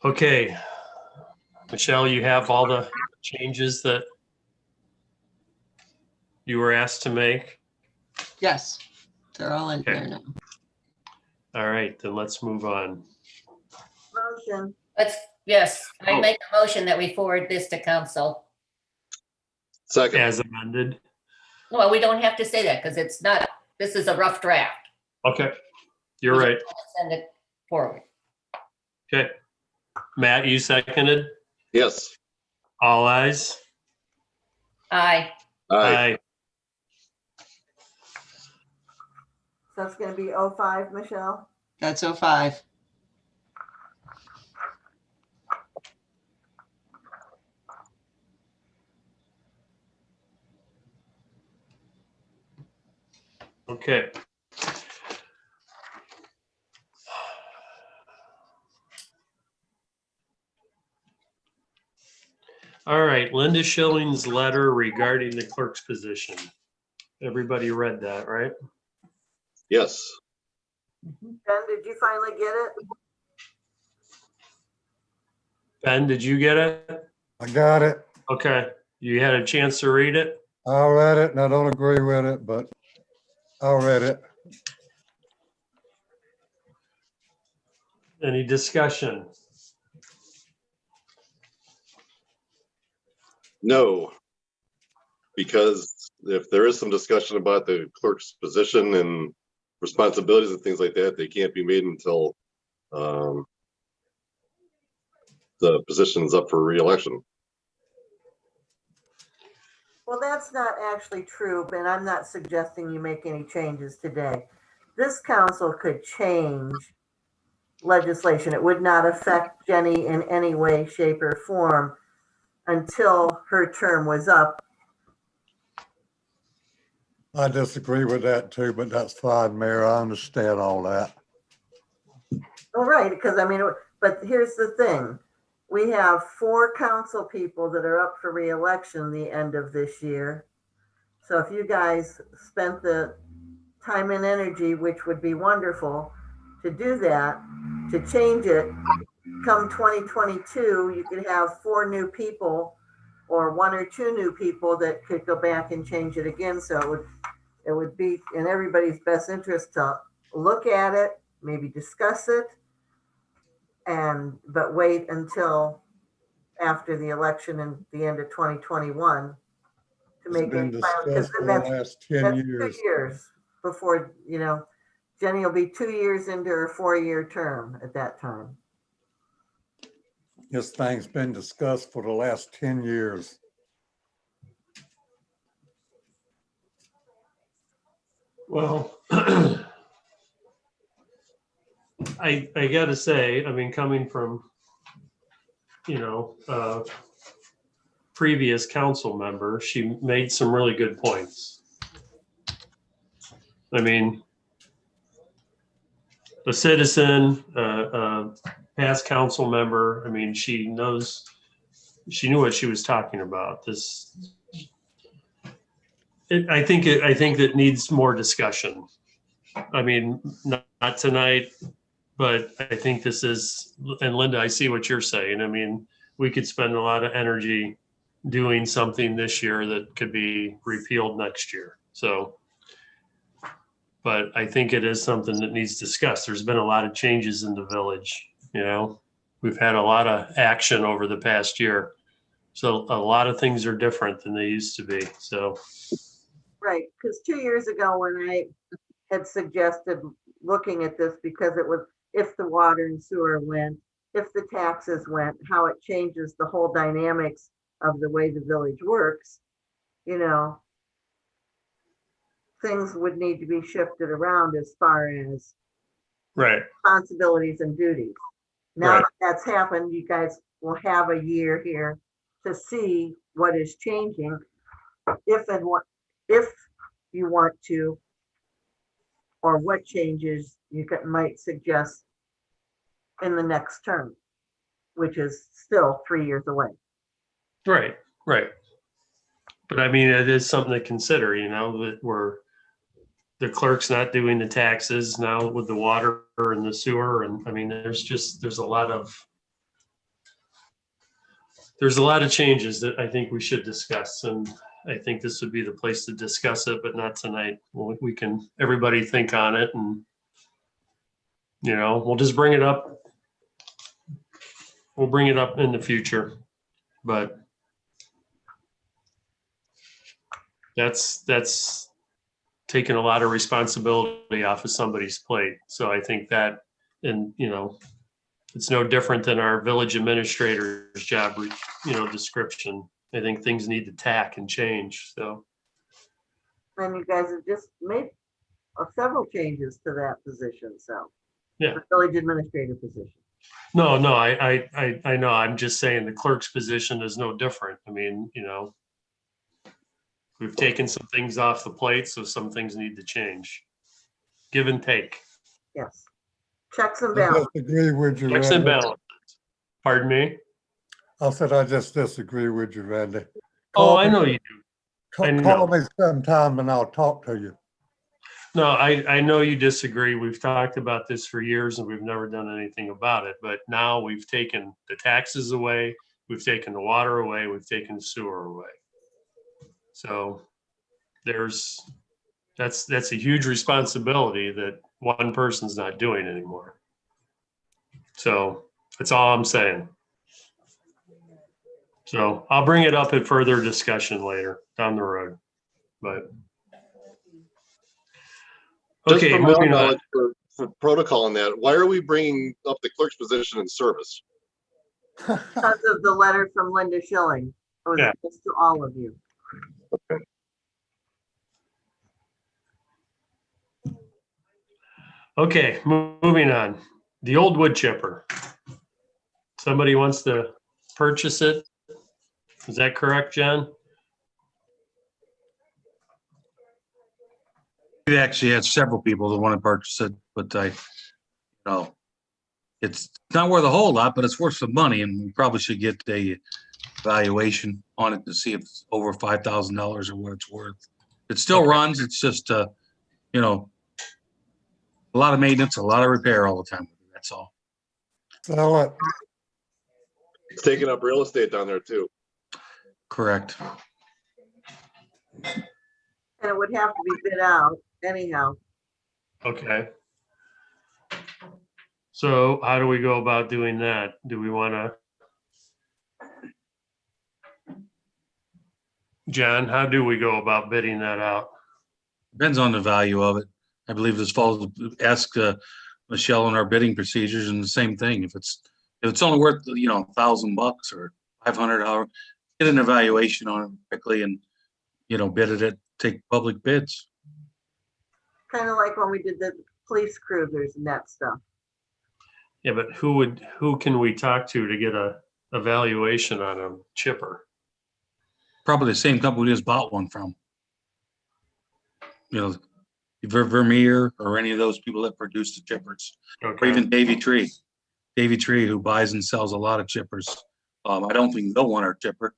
Okay. Michelle, you have all the changes that you were asked to make? Yes, they're all in Okay. there now. All right, then let's move on. motion. Yes, I Oh. make a motion that we forward this to council. Second, As amended. Well, we don't have to say that because it's not, this is a rough draft. Okay, you're right. Send it forward. Okay. Matt, you seconded? yes. All eyes? Aye. Aye. So it's gonna be 05, Michelle? That's 05. Okay. All right, Linda Schilling's letter regarding the clerk's position. Everybody read that, right? Yes. Ben, did you finally get it? Ben, did you get it? I got it. Okay, you had a chance to read it? I read it and I don't agree with it, but I read it. Any discussion? No. Because if there is some discussion about the clerk's position and responsibilities and things like that, they can't be made until the position is up for re-election. Well, that's not actually true, and I'm not suggesting you make any changes today. This council could change legislation. It would not affect Jenny in any way, shape, or form until her term was up. I disagree with that too, but that's fine, Mayor. I understand all that. All right, because I mean, but here's the thing. We have 4 council people that are up for re-election the end of this year. So if you guys spent the time and energy, which would be wonderful, to do that, to change it, come 2022, you could have 4 new people or 1 or 2 new people that could go back and change it again. So it would be in everybody's best interest to look at it, maybe discuss it, but wait until after the election in the end of 2021 to It's make been it final, because discussed for the last 10 that's years. 2 years before, Jenny will be 2 years into her 4-year term at that time. This thing's been discussed for the last 10 years. Well, I gotta say, I mean, coming from, previous council member, she made some really good points. I mean, a citizen, past council member, I mean, she knew what she was talking about. I think that needs more discussion. I mean, not tonight, but I think this is, and Linda, I see what you're saying. I mean, we could spend a lot of energy doing something this year that could be repealed next year. So, but I think it is something that needs discussed. There's been a lot of changes in the village, we've had a lot of action over the past year. So a lot of things are different than they used to be. So. Right, because 2 years ago when I had suggested looking at this, because it was if the water and sewer went, if the taxes went, how it changes the whole dynamics of the way the village works, things would need to be shifted around as far as Right. responsibilities and duties. Now Right. that that's happened, you guys will have a year here to see what is changing, if you want to, or what changes you might suggest in the next term, which is still 3 years away. Right. But I mean, it is something to consider, that the clerk's not doing the taxes now with the water and the sewer. And I mean, there's a lot of changes that I think we should discuss. And I think this would be the place to discuss it, but not tonight. We can, everybody think on it and, we'll just bring it up. We'll bring it up in the future, but that's taking a lot of responsibility off of somebody's plate. So I think that, and, it's no different than our village administrator's job, description. I think things need to tack and change, so. And you guys have just made several changes to that position, so. Yeah. The village administrator position. No, I know, I'm just saying the clerk's position is no different. I mean, we've taken some things off the plate, so some things need to change. Give and take. Yes. Checks and I balances. disagree with you. Checks and Randy. balances. Pardon me? I said, I just disagree with you, Randy. Oh, I know you do. I know. Call me sometime and I'll talk to you. No, I know you disagree. We've talked about this for years and we've never done anything about it. But now we've taken the taxes away, we've taken the water away, we've taken the sewer away. So that's a huge responsibility that one person's not doing anymore. So that's all I'm saying. So I'll bring it up in further discussion later down the road, but. Just Okay, from my own moving on. knowledge for protocol on that, why are we bringing up the clerk's position in service? Because of the letter from Linda Schilling. It was Yeah. just to all of you. Okay, moving on. The old wood chipper. Somebody wants to purchase it. Is that correct, John? We actually had several people that want to purchase it, but it's not worth a whole lot, but it's worth some money, and we probably should get a valuation on it to see if it's over $5,000 or what it's worth. It still runs. It's just a lot of maintenance, a lot of repair all the time. That's all. Sell it. It's taking up real estate down there too. Correct. And it would have to be bid out anyhow. Okay. So how do we go about doing that? Do we want to? John, how do we go about bidding that out? Depends on the value of it. I believe this falls, ask Michelle on our bidding procedures, and the same thing. If it's only worth, $1,000 or $500, get an evaluation on it quickly and, bid it, take public bids. Kind of like when we did the police cruisers and that stuff. Yeah, but who can we talk to get a evaluation on a chipper? Probably the same company we just bought one from. Vermeer or any of those people that produce the chippers. Or Okay. even Davy Tree, who buys and sells a lot of chippers. I don't think they'll want our chipper.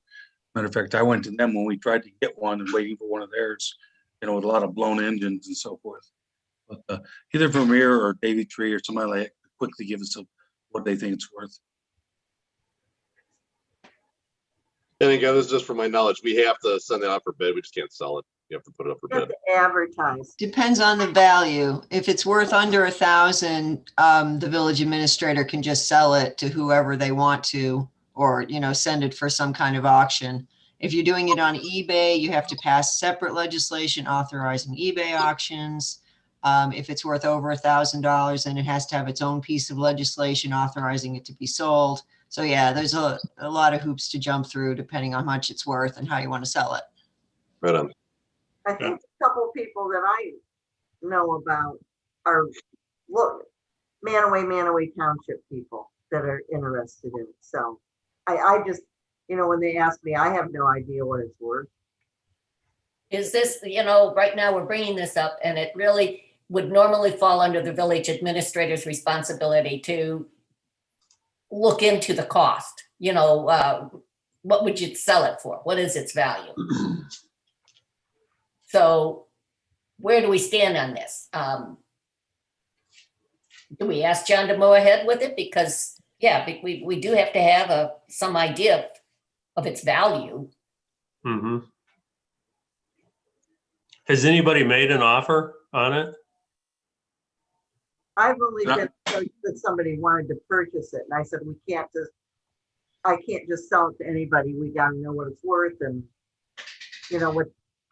Matter of fact, I went to them when we tried to get one and waiting for one of theirs, with a lot of blown engines and so forth. But either Vermeer or Davy Tree or somebody like that quickly give us what they think it's worth. And again, this is just from my knowledge. We have to send it out for bid. We just can't sell it. You have to put it up for You have bid. to advertise. Depends on the value. If it's worth under 1,000, the village administrator can just sell it to whoever they want to, or, send it for some kind of auction. If you're doing it on eBay, you have to pass separate legislation authorizing eBay auctions. If it's worth over $1,000, then it has to have its own piece of legislation authorizing it to be sold. So yeah, there's a lot of hoops to jump through depending on how much it's worth and how you want to sell it. Right on. I think a couple people that I know about are Manaway Township people that are interested in it. So I just, when they ask me, I have no idea what it's worth. Is this, right now we're bringing this up and it really would normally fall under the village administrator's responsibility to look into the cost. What would you sell it for? What is its value? So where do we stand on this? Do we ask John to go ahead with it? Because, yeah, we do have to have some idea of its value. Mm-hmm. Has anybody made an offer on it? I've only been told that somebody wanted to purchase it, and I said I can't just sell it to anybody. We got to know what it's worth and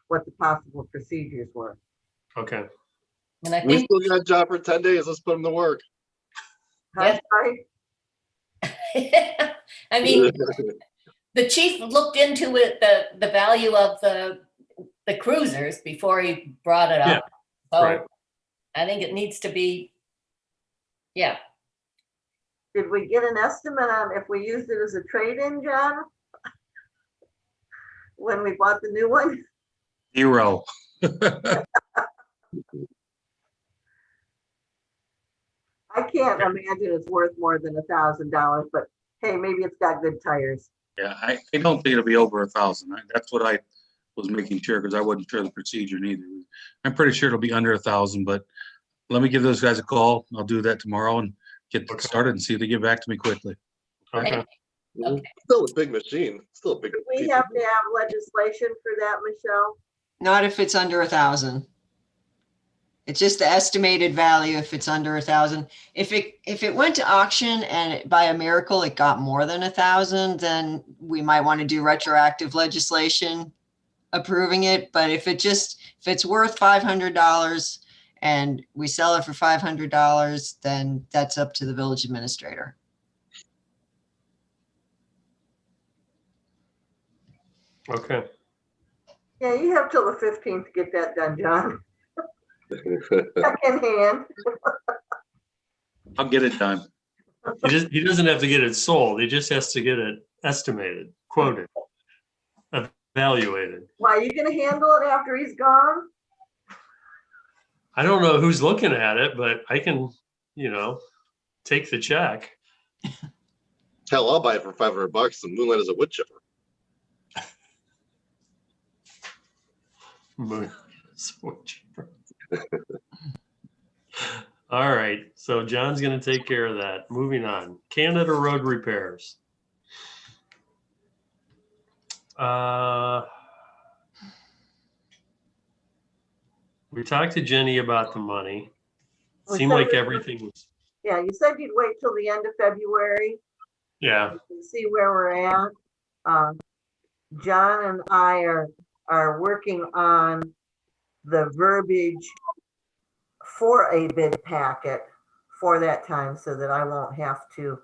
what the possible procedures were. Okay. And I We think, still got a job for 10 days. Let's put them to work. That's right. I mean, the chief looked into it, the value of the cruisers before he brought it up. Yeah, So right. I think it needs to be, yeah. Did we get an estimate on if we used it as a trade-in, John? When we bought the new one? 0. I can't imagine it's worth more than $1,000, but hey, maybe it's got good tires. Yeah, I don't think it'll be over 1,000. That's what I was making sure, because I wasn't sure the procedure neither. I'm pretty sure it'll be under 1,000, but let me give those guys a call. I'll do that tomorrow and get Okay. started and see if they get back to me quickly. Okay. Mhm. Okay. Still a big machine, still a big. Do we piece have of- to have legislation for that, Michelle? Not if it's under 1,000. It's just the estimated value if it's under 1,000. If it went to auction and by a miracle it got more than 1,000, then we might want to do retroactive legislation approving it. But if it's worth $500 and we sell it for $500, then that's up to the village administrator. Okay. Yeah, you have till the 15th to get that done, John. Second hand. I'll get it done. He doesn't have to get it sold. He just has to get it estimated, quoted, evaluated. Why, you gonna handle it after he's gone? I don't know who's looking at it, but I can, take the check. Hell, I'll buy it for $500 and Moonlight as a wood chipper. All right, so John's gonna take care of that. Moving on, Canada Road repairs. We talked to Jenny about the money. We Seemed said like we- everything was, Yeah, you said you'd wait till the end of February yeah, and see where we're at. John and I are working on the verbiage for a bid packet for that time so that I won't have to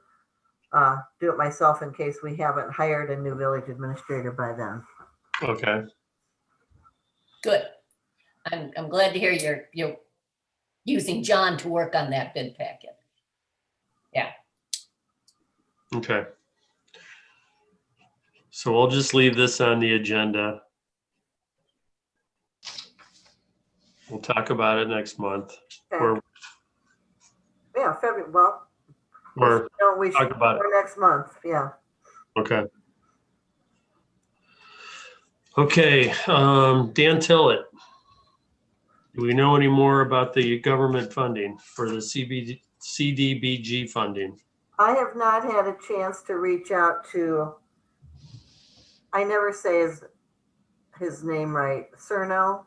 do it myself in case we haven't hired a new village administrator by then. okay. Good. I'm glad to hear you're using John to work on that bid packet. Okay. So we'll just leave this on the agenda. We'll talk about it next month. Okay. Yeah, February, well, Or no, we talk should, about it. for next month, yeah. Okay. Okay, Dan Tillett. Do we know any more about the government funding for the CDBG funding? I have not had a chance to reach out to, I never say his name right, Cernio,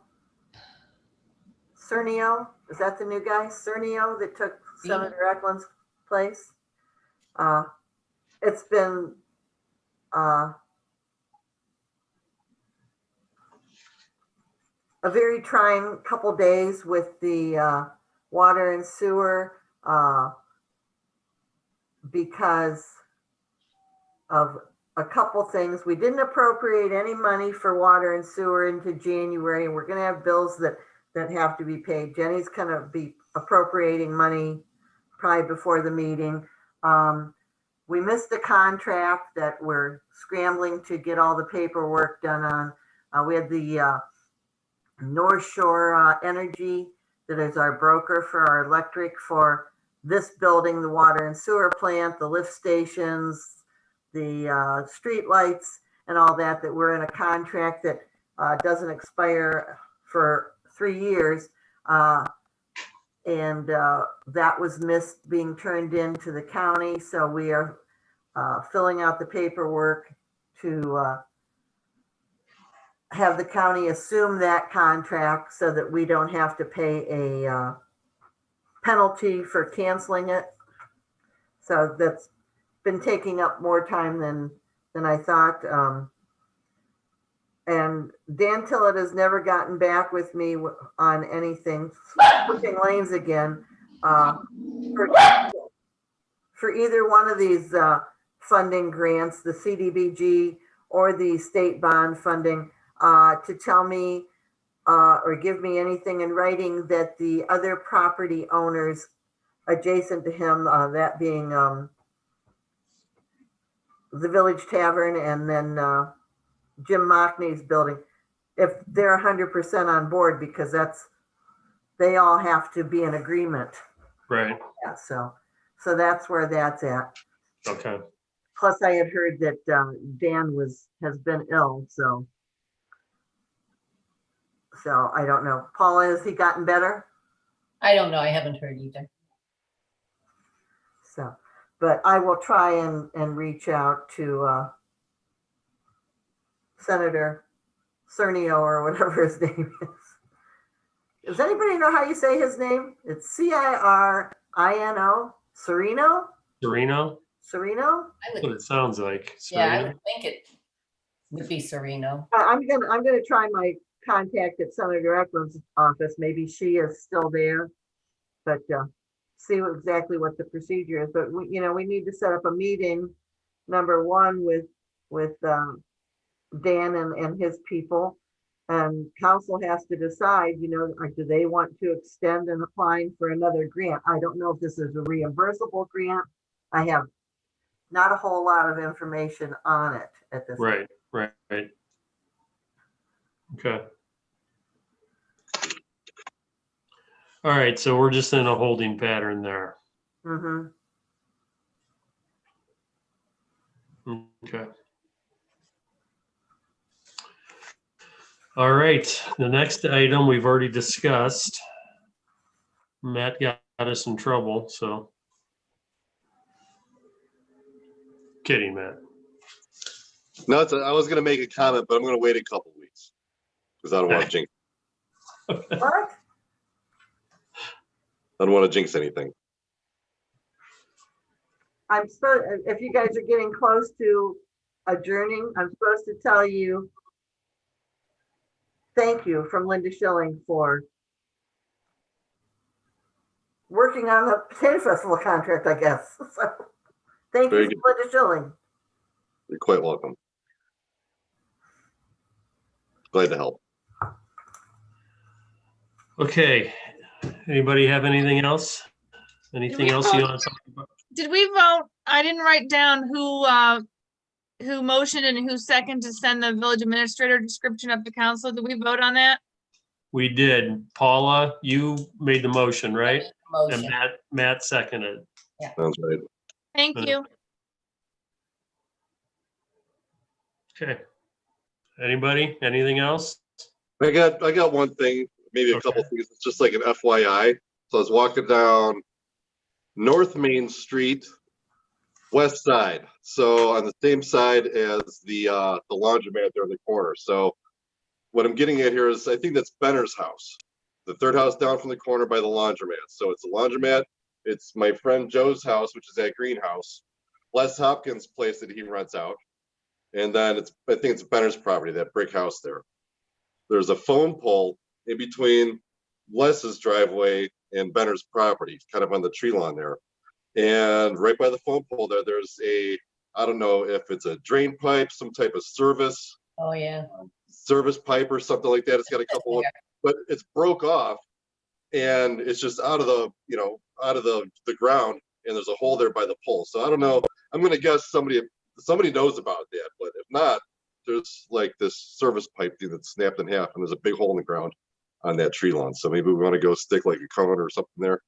is that the new guy? Cernio that took Senator Eklund's place? It's been a very trying couple days with the water and sewer because of a couple things. We didn't appropriate any money for water and sewer into January, and we're gonna have bills that have to be paid. Jenny's gonna be appropriating money probably before the meeting. We missed a contract that we're scrambling to get all the paperwork done on. We had the North Shore Energy that is our broker for our electric for this building, the water and sewer plant, the lift stations, the street lights and all that we're in a contract that doesn't expire for 3 years. And that was missed being turned into the county. So we are filling out the paperwork to have the county assume that contract so that we don't have to pay a penalty for canceling it. So that's been taking up more time than I thought. And Dan Tillett has never gotten back with me on anything. Switching lanes again. For either one of these funding grants, the CDBG or the state bond funding, to tell me or give me anything in writing that the other property owners adjacent to him, that being the Village Tavern and then Jim Mockney's building, if they're 100% on board, because they all have to be in agreement. Right, Yeah, so that's where that's at. okay. Plus I had heard that Dan has been ill, so I don't know. Paula, has he gotten better? I don't know. I haven't heard either. So, but I will try and reach out to Senator Cernio or whatever his name is. Does anybody know how you say his name? It's Cirino. Serino? Sereno? Serino? That's what it sounds like. Yeah, I Sereno? would think it would be Sereno. I'm gonna try my contact at Senator Eklund's office. Maybe she is still there, but see exactly what the procedure is. But we need to set up a meeting. Number one with Dan and his people, and council has to decide. Do they want to extend and applying for another grant? I don't know if this is a reimbursable grant. I have not a whole lot of information on it at this point. Right. Okay. All right, so we're just in a holding pattern there. Mm-hmm. Okay. All right, the next item we've already discussed. Matt got us in trouble, so. Kidding, Matt. No, I was gonna make a comment, but I'm gonna wait a couple weeks because I don't want to jinx. What? I don't want to jinx anything. I'm supposed, if you guys are getting close to adjourning, I'm supposed to tell you thank you from Linda Schilling for working on the potato festival contract, I guess. So, thank Very you, good. Linda Schilling. You're quite welcome. Glad to help. Okay, anybody have anything else? Anything else you want to talk about? Did we vote? I didn't write down who motioned and who seconded to send the village administrator description up to council. Did we vote on that? We did. Paula, you made the motion, right? And Motion. Matt seconded. Sounds right. Thank you. Okay. Anybody? Anything else? I got one thing, maybe a couple things. It's just like an FYI. So I was walking down North Main Street, west side. So on the same side as the laundromat there in the corner. So what I'm getting at here is I think that's Benner's house, the third house down from the corner by the laundromat. So it's a laundromat. It's my friend Joe's house, which is that greenhouse. Les Hopkins' place that he rents out. And then I think it's Benner's property, that brick house there. There's a phone pole in between Les's driveway and Benner's property, kind of on the tree lawn there. And right by the phone pole there's I don't know if it's a drain pipe, some type of service Oh, yeah. service pipe or something like that. It's got a couple of, but it's broke off and it's just out of the ground, and there's a hole there by the pole. So I don't know. I'm going to guess somebody knows about that, but if not, there's like this service pipe thing that's snapped in half, and there's a big hole in the ground on that tree lawn. So maybe we want to go stick like a cone or something there.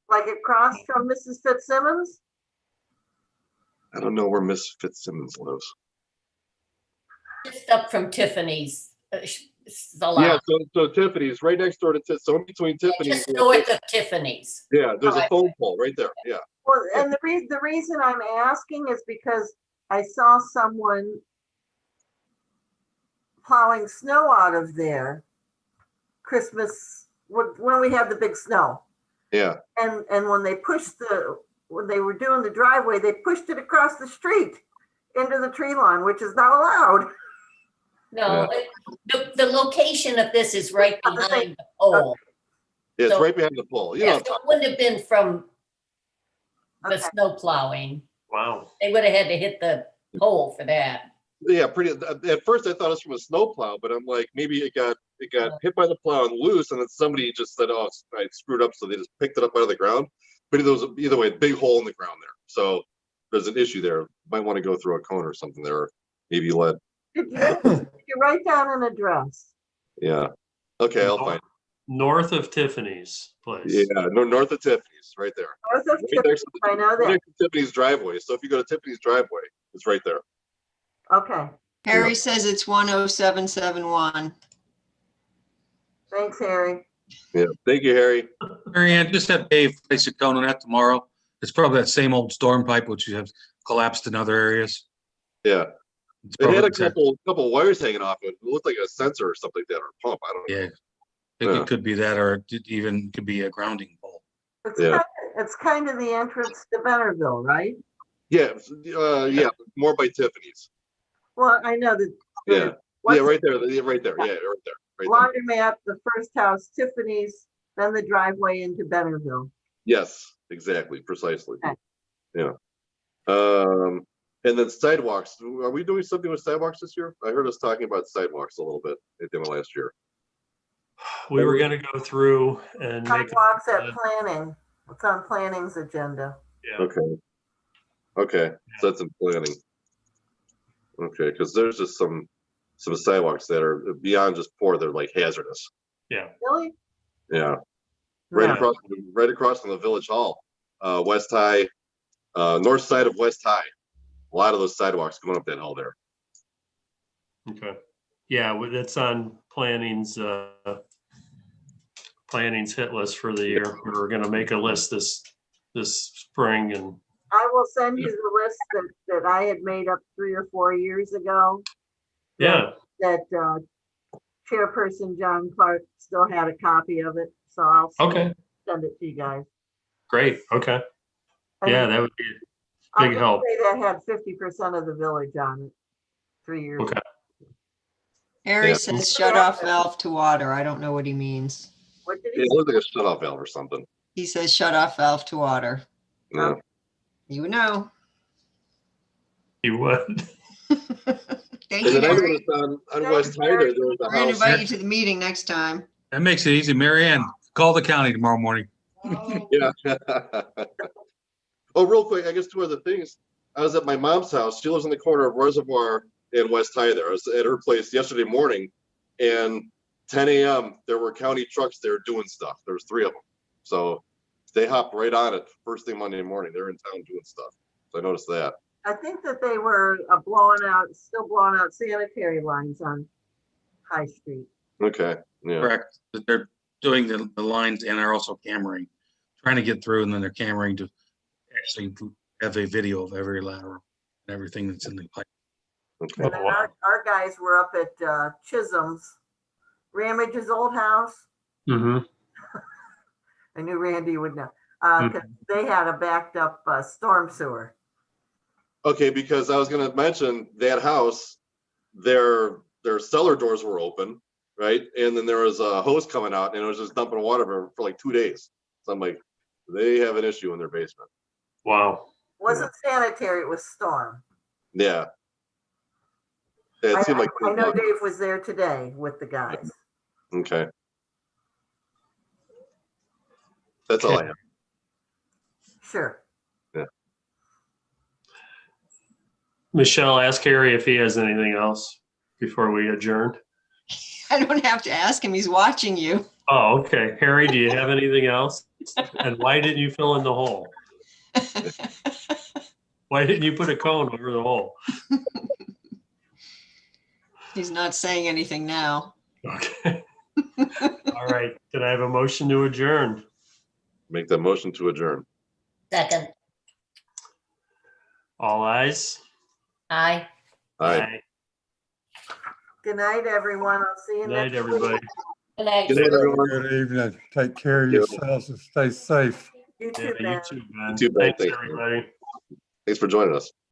Like across from Mrs. Fitzsimmons? I don't know where Miss Fitzsimmons lives. Just up from Tiffany's. Yeah, so Tiffany's right next door to so in between Tiffany's. Just north of Tiffany's. Yeah, there's a phone pole right there. Yeah. Well, and the reason I'm asking is because I saw someone plowing snow out of there Christmas when we had the big snow. Yeah. And when they were doing the driveway, they pushed it across the street into the tree lawn, which is not allowed. No, the location of this is right behind the pole. Yeah, it's So- right behind the pole. You Yeah, know, so it wouldn't have been from the Okay. snow plowing. Wow. They would have had to hit the pole for that. yeah, pretty. At first, I thought it was from a snow plow, but I'm like, maybe it got hit by the plow and loose, and then somebody just said, "Oh, I screwed up," so they just picked it up out of the ground. But either way, big hole in the ground there. So there's an issue there. Might want to go through a cone or something there. Or maybe let. Did you write down an address? Yeah. Okay, I'll find. North of Tiffany's place. Yeah, north of Tiffany's, right there. North of Right next Tiffany's, I know right that. next to Tiffany's driveway. So if you go to Tiffany's driveway, It's right there. Okay, Harry says it's 10771. thanks, Harry. Yeah. Thank you, Harry. Mary Ann, just have Dave place a cone on that tomorrow. It's probably that same old storm pipe, which you have collapsed in other areas. Yeah. It's It had probably- a couple wires hanging off it. It looked like a sensor or something like that, or a pump. I don't know. Yeah, I think Yeah. it could be that, or it even could be a grounding pole. Yeah. It's kind of the entrance to Bennerville, right? Yeah. Yeah. More by Tiffany's. Well, I know that. Yeah. what's Yeah. Right there. Yeah, right there. Yeah. Right there. Right there. Laundromat, the first house, Tiffany's, then the driveway into Bennerville. Yes. Exactly. Precisely. Okay. Yeah. And then sidewalks. Are we doing something with sidewalks this year? I heard us talking about sidewalks a little bit at the end of last year. We were gonna go through and make. Sidewalks at planning. It's on planning's agenda. Yeah. Okay. Okay. So that's in planning. Okay, because there's just some sidewalks that are beyond just poor. They're like hazardous. Yeah. Really? Yeah. Right No. across from the village hall, West High, north side of West High. A lot of those sidewalks going up that hill there. Okay. Yeah, that's on planning's hit list for the year. We're gonna make a list this spring and I will send you the list that I had made up 3 or 4 years ago. yeah. That Chairperson John Clark still had a copy of it, so I'll Okay, send it to you guys. great. Okay. Yeah, that would be a I'll big just help. say that had 50% of the village on it 3 years Okay. ago. Harry Yeah. says shut off valve to water. I don't know what he means. What did Yeah, he it looks like a shut-off valve or something. He says shut off valve to water. Yeah. You know. You would. Thank And you, then I Harry. noticed on West High there was a We're gonna house. invite you to the meeting next time. That makes it easy. Mary Ann, call the county tomorrow morning. Yeah. Oh, real quick, I guess 2 other things. I was at my mom's house. She lives in the corner of Reservoir and West High there. I was at her place yesterday morning, and 10 a.m. there were county trucks there doing stuff. There was 3 of them. So they hopped right on it first thing Monday morning. They're in town doing stuff. So I noticed that. I think that they were still blowing out sanitary lines on High Street. Okay. Yeah. Correct. They're doing the lines and they're also cameraing, trying to get through, and then they're cameraing to actually have a video of every lateral and everything that's in the pipe. Okay. And then our guys were up at Chisholm's, Ramage's old house. Mm-hmm. I knew Randy would know. 'Cause they had a backed up storm sewer. Okay, because I was going to mention that house, their cellar doors were open, right? And then there was a hose coming out, and it was just dumping water for like 2 days. So I'm like, they have an issue in their basement. Wow. Wasn't sanitary, it was storm. Yeah. Yeah, it seemed like I know Dave was there today with the guys. okay. That's all I have. Sure. Michelle, ask Harry if he has anything else before we adjourn. I don't have to ask him. He's watching you. Oh, okay. Harry, do you have anything else? And why didn't you fill in the hole? Why didn't you put a cone over the hole? He's not saying anything now. Okay. All right. Can I have a motion to adjourn? Make that motion to adjourn. Second, All ayes? aye. All right. Good night, everyone. I'll see you Good night, next week. everybody. Good night. Good night, everyone. Good evening. Take care of Yeah. yourselves and stay safe. You Yeah, too, you Ben. too, man. You too, Ben. Thanks, Thanks. everybody. Thanks for joining us.